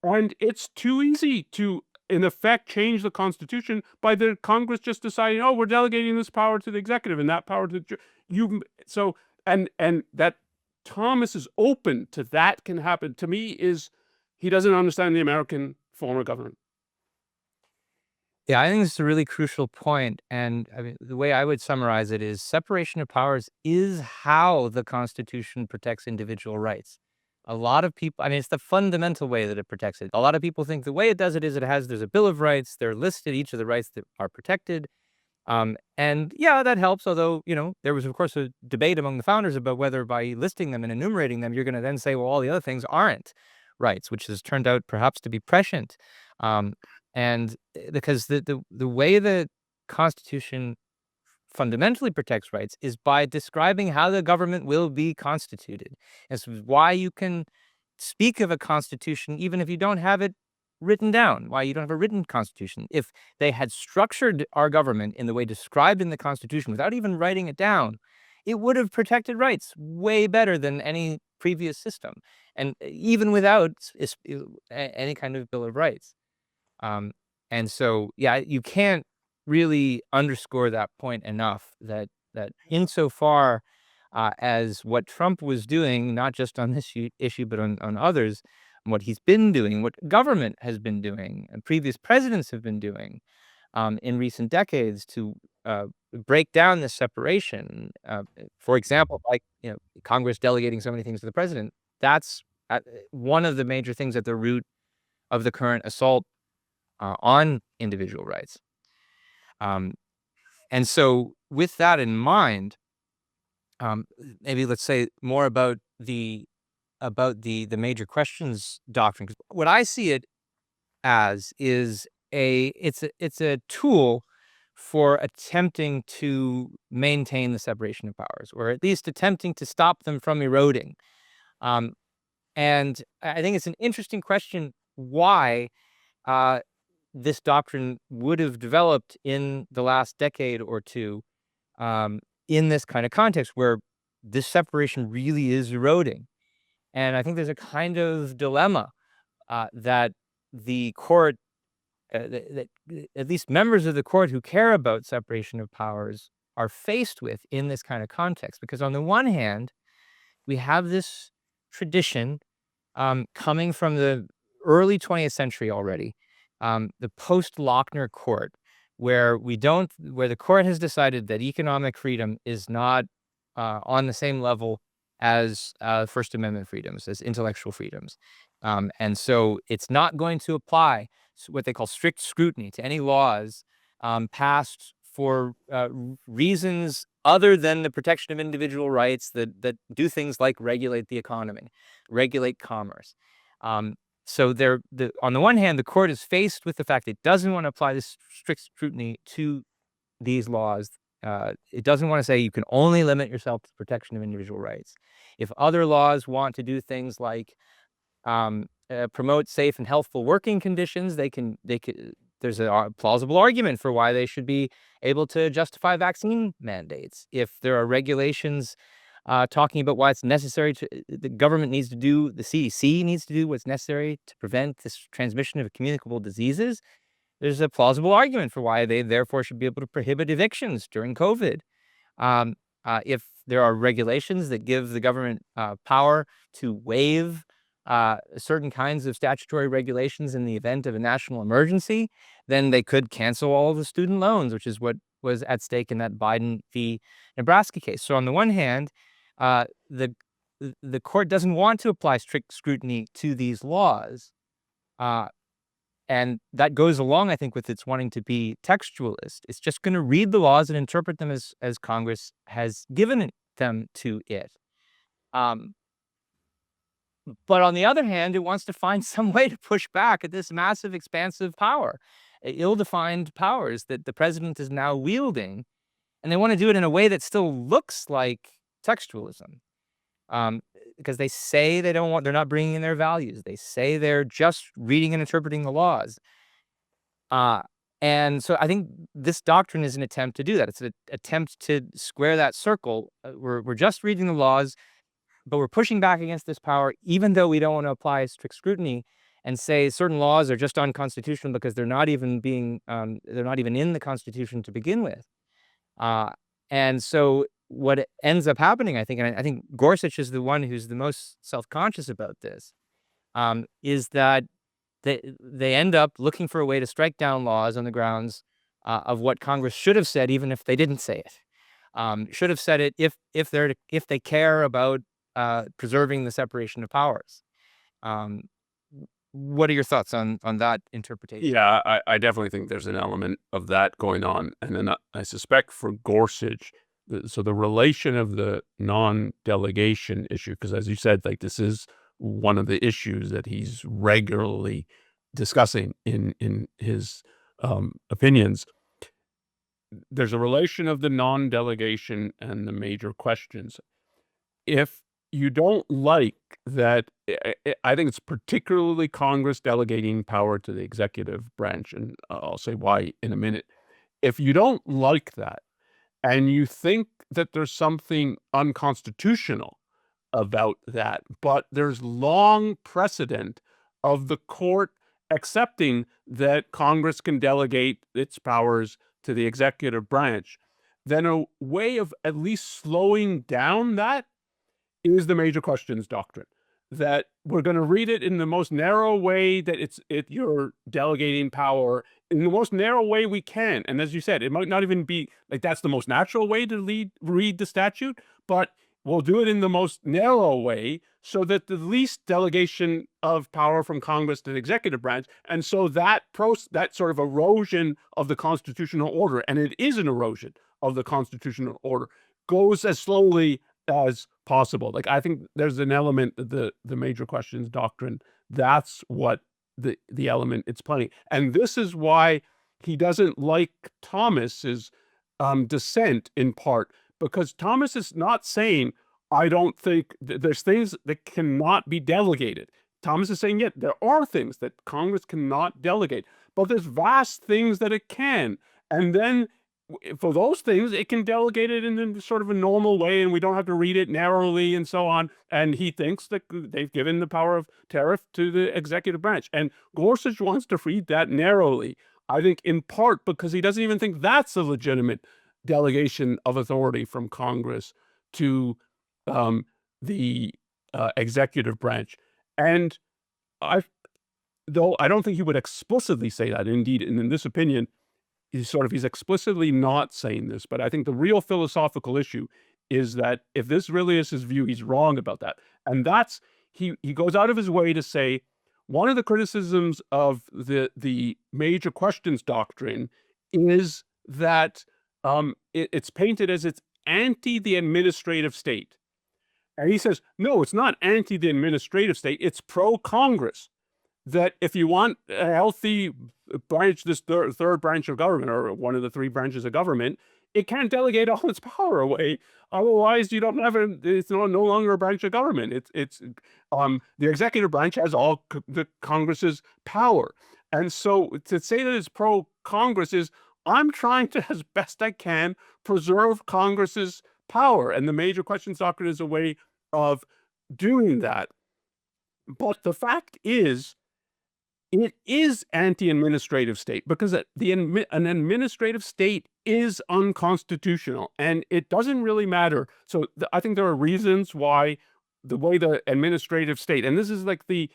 And it's too easy to, in effect, change the Constitution by the Congress just deciding, oh, we're delegating this power to the executive and that power to the so and that Thomas is open to that can happen. To me, is he doesn't understand the American form of government. Yeah, I think this is a really crucial point, and I mean, the way I would summarize it is separation of powers is how the Constitution protects individual rights. A lot of people, I mean, it's the fundamental way that it protects it. A lot of people think the way it does it is there's a Bill of Rights, they're listed each of the rights that are protected. And yeah, that helps, although, there was, of course, a debate among the founders about whether by listing them and enumerating them, you're going to then say, well, all the other things aren't rights, which has turned out perhaps to be prescient. And because the way the Constitution fundamentally protects rights is by describing how the government will be constituted. This is why you can speak of a constitution even if you don't have it written down, why you don't have a written constitution. If they had structured our government in the way described in the Constitution without even writing it down, it would have protected rights way better than any previous system, and even without any kind of Bill of Rights. And so, yeah, you can't really underscore that point enough, that insofar as what Trump was doing, not just on this issue, but on others, and what he's been doing, what government has been doing, and previous presidents have been doing in recent decades to break down this separation. For example, like Congress delegating so many things to the president. That's one of the major things at the root of the current assault on individual rights. And so with that in mind, maybe let's say more about the major questions doctrine. 'Cause what I see it as is it's a tool for attempting to maintain the separation of powers, or at least attempting to stop them from eroding. Um, and I think it's an interesting question why this doctrine would have developed in the last decade or two, in this kind of context where this separation really is eroding. And I think there's a kind of dilemma that the court, that at least members of the court who care about separation of powers are faced with in this kind of context. Because on the one hand, we have this tradition coming from the early 20th century already, the post-Lochner court, where the court has decided that economic freedom is not on the same level as First Amendment freedoms, as intellectual freedoms. And so it's not going to apply what they call strict scrutiny to any laws passed for reasons other than the protection of individual rights that do things like regulate the economy, regulate commerce. So on the one hand, the court is faced with the fact it doesn't want to apply this strict scrutiny to these laws. It doesn't want to say you can only limit yourself to the protection of individual rights. If other laws want to do things like promote safe and healthful working conditions, there's a plausible argument for why they should be able to justify vaccine mandates. If there are regulations talking about why it's necessary the government needs to do, the CDC needs to do what's necessary to prevent this transmission of communicable diseases, there's a plausible argument for why they therefore should be able to prohibit evictions during COVID. If there are regulations that give the government power to waive certain kinds of statutory regulations in the event of a national emergency, then they could cancel all of the student loans, which is what was at stake in that Biden v. Nebraska case. So on the one hand, the court doesn't want to apply strict scrutiny to these laws. And that goes along, I think, with its wanting to be textualist. It's just going to read the laws and interpret them as Congress has given them to it. But on the other hand, it wants to find some way to push back at this massive, expansive power, ill-defined powers that the president is now wielding. And they want to do it in a way that still looks like textualism. Because they say they're not bringing in their values. They say they're just reading and interpreting the laws. And so I think this doctrine is an attempt to do that. It's an attempt to square that circle. We're just reading the laws, but we're pushing back against this power, even though we don't want to apply strict scrutiny and say certain laws are just unconstitutional because they're not even in the Constitution to begin with. And so what ends up happening, I think, and I think Gorsuch is the one who's the most self-conscious about this, is that they end up looking for a way to strike down laws on the grounds of what Congress should have said, even if they didn't say it. Should have said it if they care about preserving the separation of powers. What are your thoughts on that interpretation? Yeah, I definitely think there's an element of that going on. And then I suspect for Gorsuch, so the relation of the non-delegation issue, because as you said, like this is one of the issues that he's regularly discussing in his opinions. There's a relation of the non-delegation and the major questions. If you don't like that, I think it's particularly Congress delegating power to the executive branch, and I'll say why in a minute. If you don't like that, and you think that there's something unconstitutional about that, but there's long precedent of the court accepting that Congress can delegate its powers to the executive branch, then a way of at least slowing down that is the major questions doctrine, that we're going to read it in the most narrow way that you're delegating power in the most narrow way we can. And as you said, it might not even be like that's the most natural way to read the statute, but we'll do it in the most narrow way so that the least delegation of power from Congress to the executive branch. And so that sort of erosion of the constitutional order, and it is an erosion of the constitutional order, goes as slowly as possible. Like, I think there's an element of the major questions doctrine. That's what the element it's playing. And this is why he doesn't like Thomas's dissent, in part, because Thomas is not saying, I don't think there's things that cannot be delegated. Thomas is saying, yet there are things that Congress cannot delegate, but there's vast things that it can. And then for those things, it can delegate it in sort of a normal way, and we don't have to read it narrowly and so on. And he thinks that they've given the power of tariff to the executive branch. And Gorsuch wants to read that narrowly, I think in part because he doesn't even think that's a legitimate delegation of authority from Congress to the executive branch. And though I don't think he would explicitly say that, indeed, in this opinion, he's explicitly not saying this, but I think the real philosophical issue is that if this really is his view, he's wrong about that. And he goes out of his way to say one of the criticisms of the major questions doctrine is that it's painted as it's anti the administrative state. And he says, no, it's not anti the administrative state, it's pro Congress. That if you want a healthy branch, this third branch of government, or one of the three branches of government, it can't delegate all its power away. Otherwise, you don't have it's no longer a branch of government. It's the executive branch has all the Congress's power. And so to say that it's pro Congress is, I'm trying to, as best I can, preserve Congress's power. And the major questions doctrine is a way of doing that. But the fact is, it is anti-administrative state because an administrative state is unconstitutional, and it doesn't really matter. So I think there are reasons why the way the administrative state, and this is like the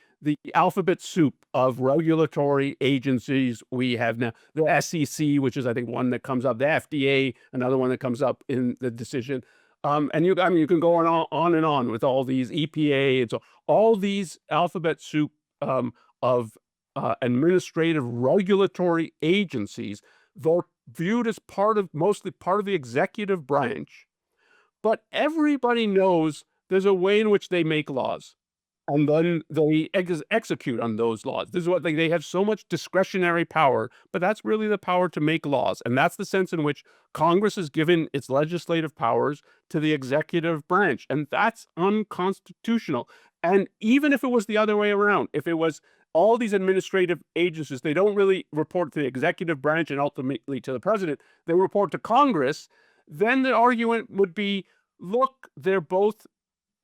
alphabet soup of regulatory agencies we have now, the SEC, which is I think one that comes up, the FDA, another one that comes up in the decision. And you can go on and on with all these EPA, and so all these alphabet soup of administrative regulatory agencies. They're viewed as mostly part of the executive branch, but everybody knows there's a way in which they make laws, and then they execute on those laws. This is what they have so much discretionary power, but that's really the power to make laws, and that's the sense in which Congress has given its legislative powers to the executive branch, and that's unconstitutional. And even if it was the other way around, if it was all these administrative agencies, they don't really report to the executive branch and ultimately to the president, they report to Congress, then the argument would be, look, they're both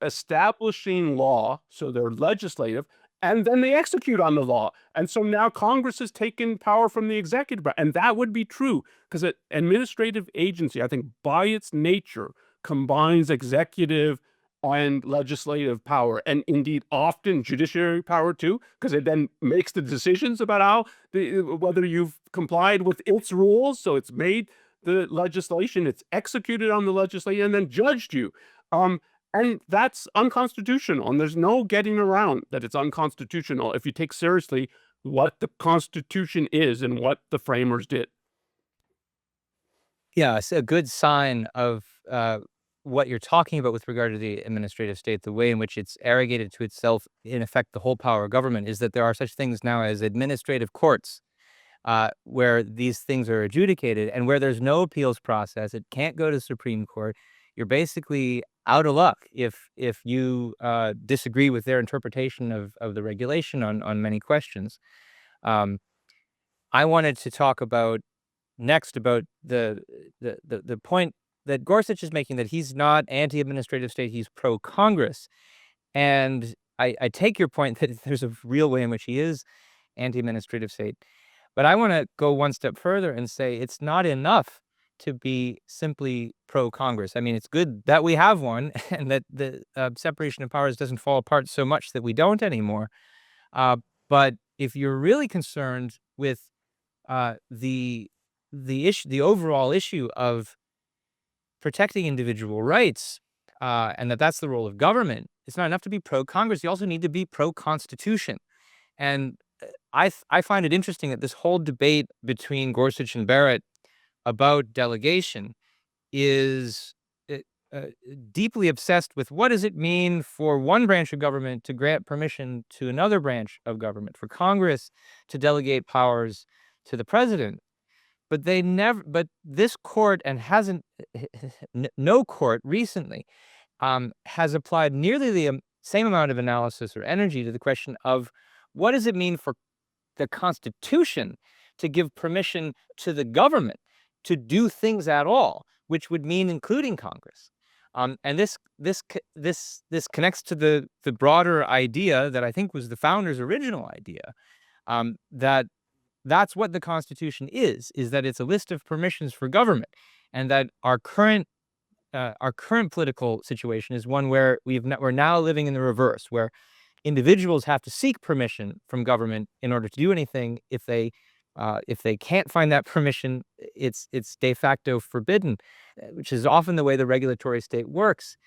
establishing law, so they're legislative, and then they execute on the law. And so now Congress has taken power from the executive branch, and that would be true because an administrative agency, I think by its nature, combines executive and legislative power, and indeed often judiciary power too, because it then makes the decisions about how whether you've complied with its rules. So it's made the legislation, it's executed on the legislation, and then judged you. And that's unconstitutional, and there's no getting around that it's unconstitutional if you take seriously what the Constitution is and what the framers did. Yeah, it's a good sign of what you're talking about with regard to the administrative state, the way in which it's arrogated to itself, in effect, the whole power of government, is that there are such things now as administrative courts, where these things are adjudicated, and where there's no appeals process. It can't go to the Supreme Court. You're basically out of luck if you disagree with their interpretation of the regulation on many questions. I wanted to talk about next about the point that Gorsuch is making, that he's not anti-administrative state, he's pro-Congress. And I take your point that there's a real way in which he is anti-administrative state. But I want to go one step further and say it's not enough to be simply pro-Congress. I mean, it's good that we have one and that the separation of powers doesn't fall apart so much that we don't anymore. But if you're really concerned with the overall issue of protecting individual rights, and that's the role of government, it's not enough to be pro-Congress. You also need to be pro-Constitution. And I find it interesting that this whole debate between Gorsuch and Barrett about delegation is deeply obsessed with what does it mean for one branch of government to grant permission to another branch of government, for Congress to delegate powers to the president. But this court, and no court recently, has applied nearly the same amount of analysis or energy to the question of what does it mean for the Constitution to give permission to the government to do things at all, which would mean including Congress. And this connects to the broader idea that I think was the founders' original idea, that's what the Constitution is that it's a list of permissions for government, and that our current our current political situation is one where we're now living in the reverse, where individuals have to seek permission from government in order to do anything. If they can't find that permission, it's de facto forbidden, which is often the way the regulatory state works.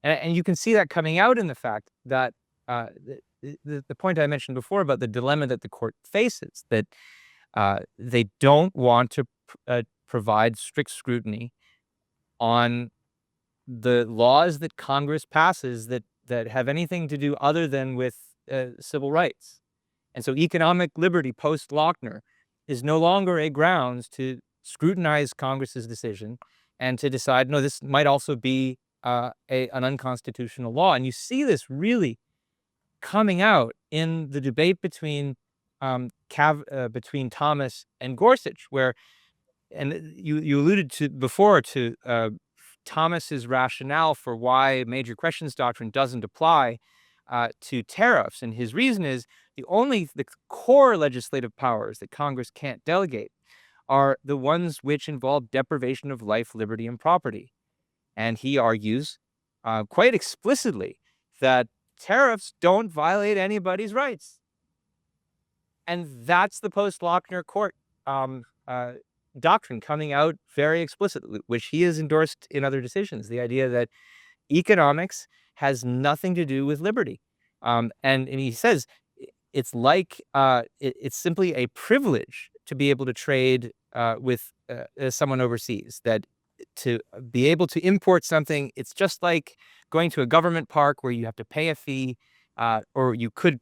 And you can see that coming out in the fact that the point I mentioned before about the dilemma that the court faces, that they don't want to provide strict scrutiny on the laws that Congress passes that have anything to do other than with civil rights. And so economic liberty post-Lochner is no longer a grounds to scrutinize Congress's decision and to decide, no, this might also be an unconstitutional law. And you see this really coming out in the debate between Thomas and Gorsuch, where, and you alluded to before to Thomas's rationale for why major questions doctrine doesn't apply to tariffs, and his reason is the core legislative powers that Congress can't delegate are the ones which involve deprivation of life, liberty, and property. And he argues quite explicitly that tariffs don't violate anybody's rights. And that's the post-Lochner court doctrine coming out very explicitly, which he has endorsed in other decisions, the idea that economics has nothing to do with liberty. And he says it's like it's simply a privilege to be able to trade with someone overseas, that to be able to import something, it's just like going to a government park where you have to pay a fee, or you could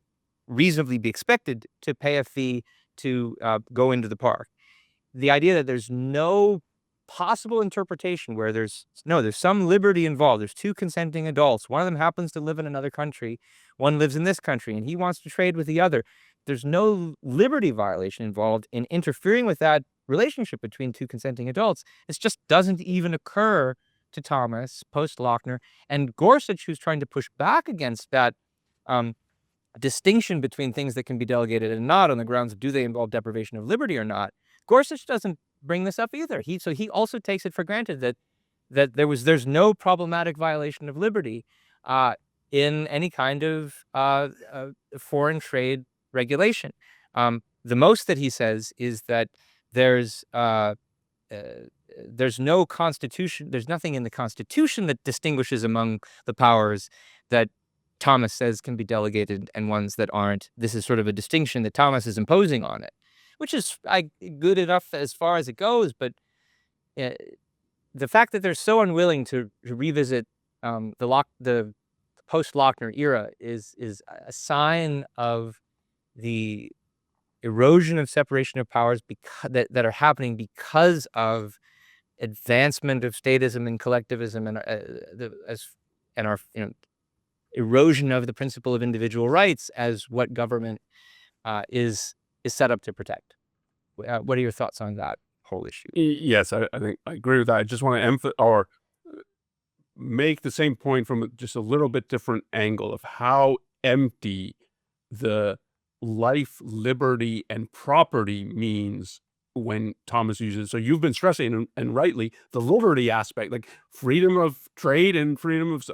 reasonably be expected to pay a fee to go into the park. The idea that there's no possible interpretation where there's some liberty involved. There's two consenting adults. One of them happens to live in another country. One lives in this country, and he wants to trade with the other. There's no liberty violation involved in interfering with that relationship between two consenting adults. It just doesn't even occur to Thomas post-Lochner. And Gorsuch, who's trying to push back against that distinction between things that can be delegated and not on the grounds of do they involve deprivation of liberty or not, Gorsuch doesn't bring this up either. He also takes it for granted that there's no problematic violation of liberty in any kind of foreign trade regulation. The most that he says is that there's no constitution, there's nothing in the Constitution that distinguishes among the powers that Thomas says can be delegated and ones that aren't. This is sort of a distinction that Thomas is imposing on it, which is good enough as far as it goes. But the fact that they're so unwilling to revisit the post-Lochner era is a sign of the erosion of separation of powers that are happening because of advancement of statism and collectivism and our erosion of the principle of individual rights as what government is set up to protect. What are your thoughts on that whole issue? Yes, I think I agree with that. I just want to emphasize or make the same point from just a little bit different angle of how empty the life, liberty, and property means when Thomas uses. So you've been stressing, and rightly, the liberty aspect, like freedom of trade and freedom of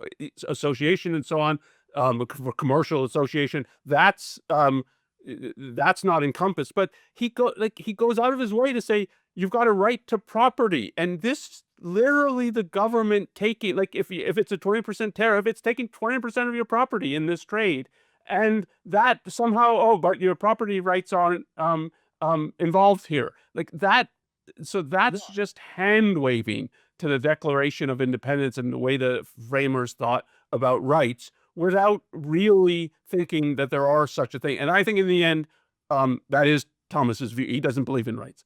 association and so on, for commercial association, that's not encompassed. But he goes out of his way to say you've got a right to property, and this literally the government taking, like if it's a 20% tariff, it's taking 20% of your property in this trade, and that somehow, but your property rights aren't involved here, like that. So that's just hand waving to the Declaration of Independence and the way the framers thought about rights, without really thinking that there are such a thing. And I think in the end, that is Thomas's view. He doesn't believe in rights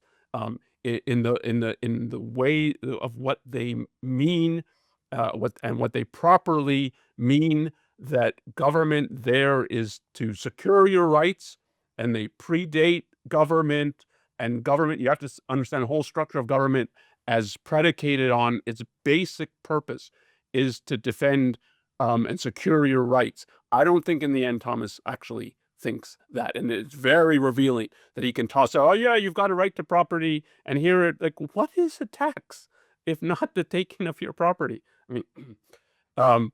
in the way of what they mean, what they properly mean. That government there is to secure your rights, and they predate government. And government, you have to understand the whole structure of government as predicated on its basic purpose is to defend and secure your rights. I don't think in the end Thomas actually thinks that, and it's very revealing that he can toss out, oh yeah, you've got a right to property, and here, like, what is a tax if not the taking of your property? Um,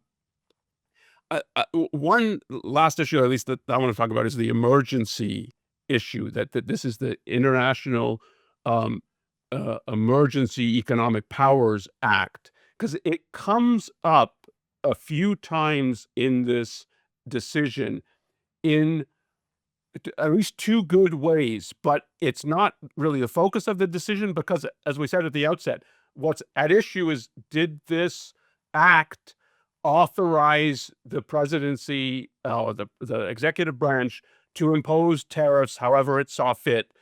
one last issue, at least that I want to talk about, is the emergency issue. That this is the International Emergency Economic Powers Act, because it comes up a few times in this decision in at least two good ways, but it's not really the focus of the decision because, as we said at the outset, what's at issue is, did this act authorize the presidency or the executive branch to impose tariffs however it saw fit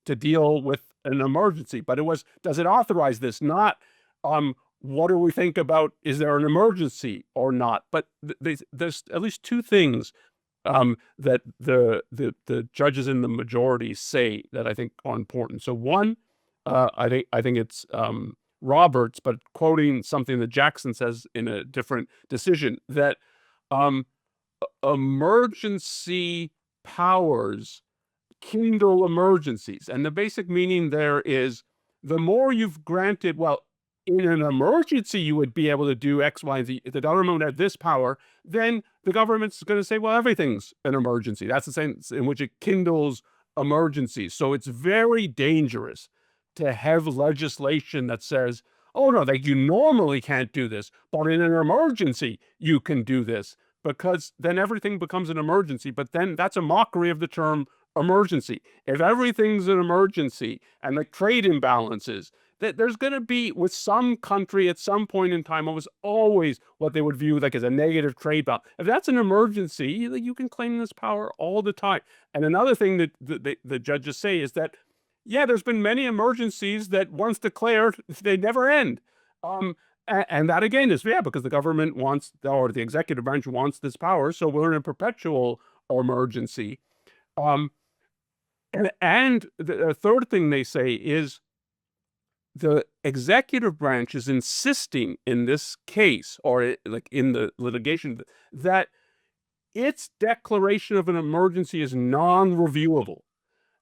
to deal with an emergency? But it was, does it authorize this? Not, what do we think about, is there an emergency or not? But there's at least two things that the judges in the majority say that I think are important. So one, I think it's Roberts, but quoting something that Jackson says in a different decision, that emergency powers kindle emergencies. And the basic meaning there is, the more you've granted, well, in an emergency, you would be able to do X, Y, and Z. If the government had this power, then the government's going to say, well, everything's an emergency. That's the sense in which it kindles emergencies. So it's very dangerous to have legislation that says, oh, no, you normally can't do this, but in an emergency, you can do this, because then everything becomes an emergency. But then that's a mockery of the term emergency. If everything's an emergency and the trade imbalances, that there's going to be, with some country at some point in time, almost always what they would view like as a negative trade balance. If that's an emergency, you can claim this power all the time. And another thing that the judges say is that, yeah, there's been many emergencies that once declared, they never end. And that again is, yeah, because the government wants, or the executive branch wants this power, so we're in a perpetual emergency. And the third thing they say is, the executive branch is insisting in this case, or like in the litigation, that its declaration of an emergency is non-reviewable,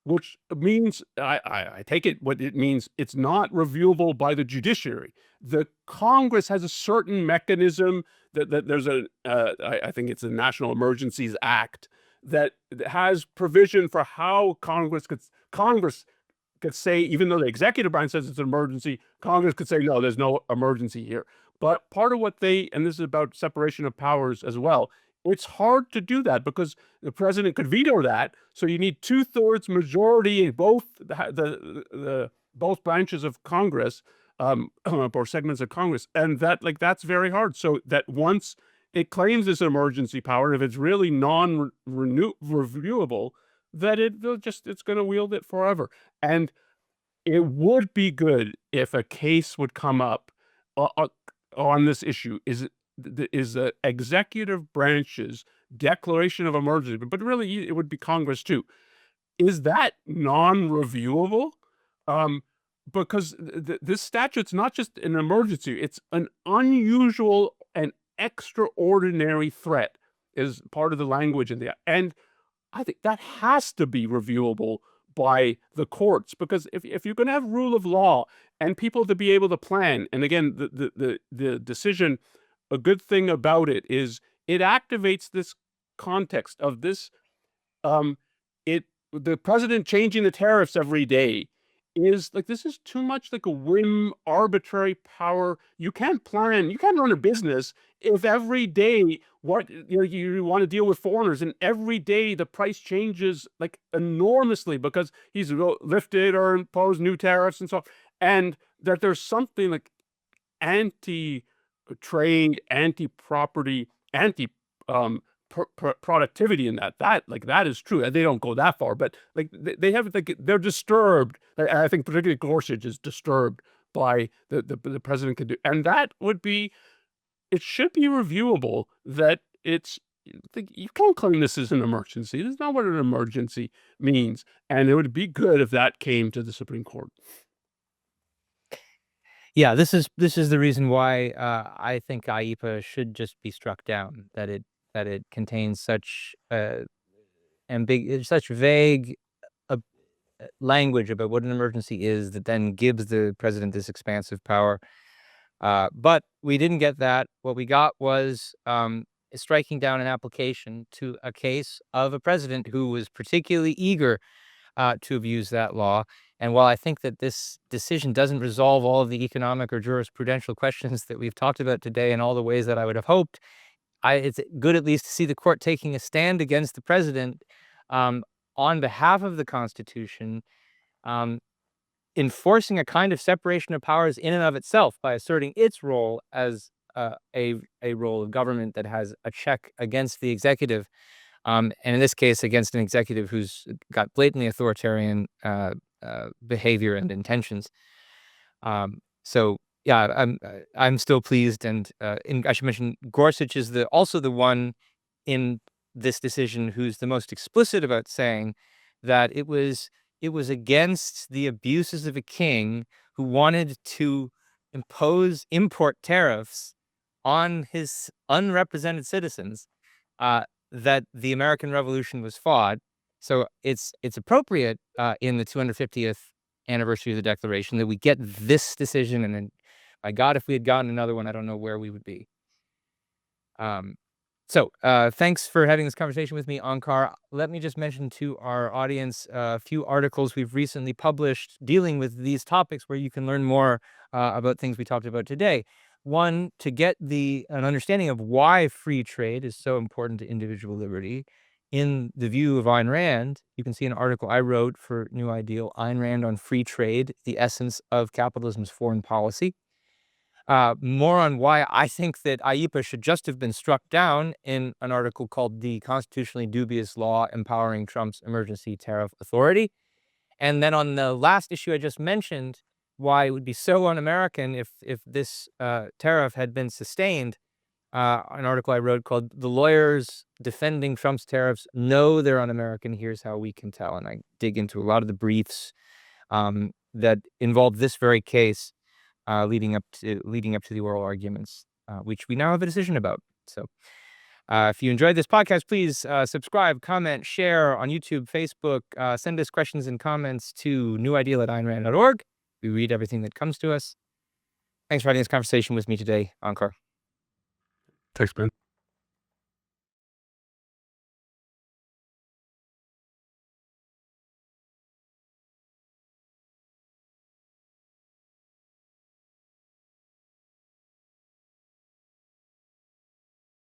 which means, I take it, what it means, it's not reviewable by the judiciary. The Congress has a certain mechanism that there's I think it's the National Emergencies Act that has provision for how Congress could say, even though the executive branch says it's an emergency, Congress could say, no, there's no emergency here. But part of what and this is about separation of powers as well, it's hard to do that because the president could veto that. So you need 2/3 majority in both both branches of Congress, or segments of Congress. And that's very hard. So that once it claims this emergency power, if it's really non-reviewable, that it's going to wield it forever. And it would be good if a case would come up on this issue, is the executive branch's declaration of emergency, but really it would be Congress too. Is that non-reviewable? Because this statute's not just an emergency, it's an unusual and extraordinary threat, is part of the language in there. And I think that has to be reviewable by the courts, because if you're going to have rule of law and people to be able to plan, and again, the decision, a good thing about it is it activates this context of this, the president changing the tariffs every day is like, this is too much like a whim, arbitrary power. You can't plan, you can't run a business if every day you want to deal with foreigners, and every day the price changes like enormously because he's lifted or imposed new tariffs and so on. And that there's something like anti-trade, anti-property, productivity in that is true. They don't go that far, but like they have, like, they're disturbed. I think particularly Gorsuch is disturbed by the president could do, and that would be, it should be reviewable. That you can't claim this is an emergency. This is not what an emergency means, and it would be good if that came to the Supreme Court. Yeah, this is the reason why I think IEPA should just be struck down. That it contains such such vague language about what an emergency is, that then gives the president this expansive power. But we didn't get that. What we got was striking down an application to a case of a president who was particularly eager to abuse that law. And while I think that this decision doesn't resolve all of the economic or jurisprudential questions that we've talked about today in all the ways that I would have hoped, it's good at least to see the court taking a stand against the president on behalf of the Constitution, enforcing a kind of separation of powers in and of itself by asserting its role as a role of government that has a check against the executive, and in this case, against an executive who's got blatantly authoritarian behavior and intentions. So yeah, I'm still pleased, and I should mention Gorsuch is also the one in this decision who's the most explicit about saying that it was against the abuses of a king who wanted to import tariffs on his unrepresented citizens that the American Revolution was fought. So it's appropriate in the 250th anniversary of the Declaration that we get this decision, and then, by God, if we had gotten another one, I don't know where we would be. So thanks for having this conversation with me, Onkar. Let me just mention to our audience a few articles we've recently published dealing with these topics where you can learn more about things we talked about today. One, to get an understanding of why free trade is so important to individual liberty. In the view of Ayn Rand, you can see an article I wrote for New Ideal, Ayn Rand on Free Trade, the Essence of Capitalism's Foreign Policy. More on why I think that IEEPA should just have been struck down in an article called The Constitutionally Dubious Law Empowering Trump's Emergency Tariff Authority. And then on the last issue I just mentioned, why it would be so un-American if this tariff had been sustained, an article I wrote called The Lawyers Defending Trump's Tariffs Know They're Un-American, Here's How We Can Tell. And I dig into a lot of the briefs that involve this very case leading up to the oral arguments, which we now have a decision about. So if you enjoyed this podcast, please subscribe, comment, share on YouTube, Facebook, send us questions and comments to newideal@aynrand.org. We read everything that comes to us. Thanks for having this conversation with me today, Onkar. Thanks, man.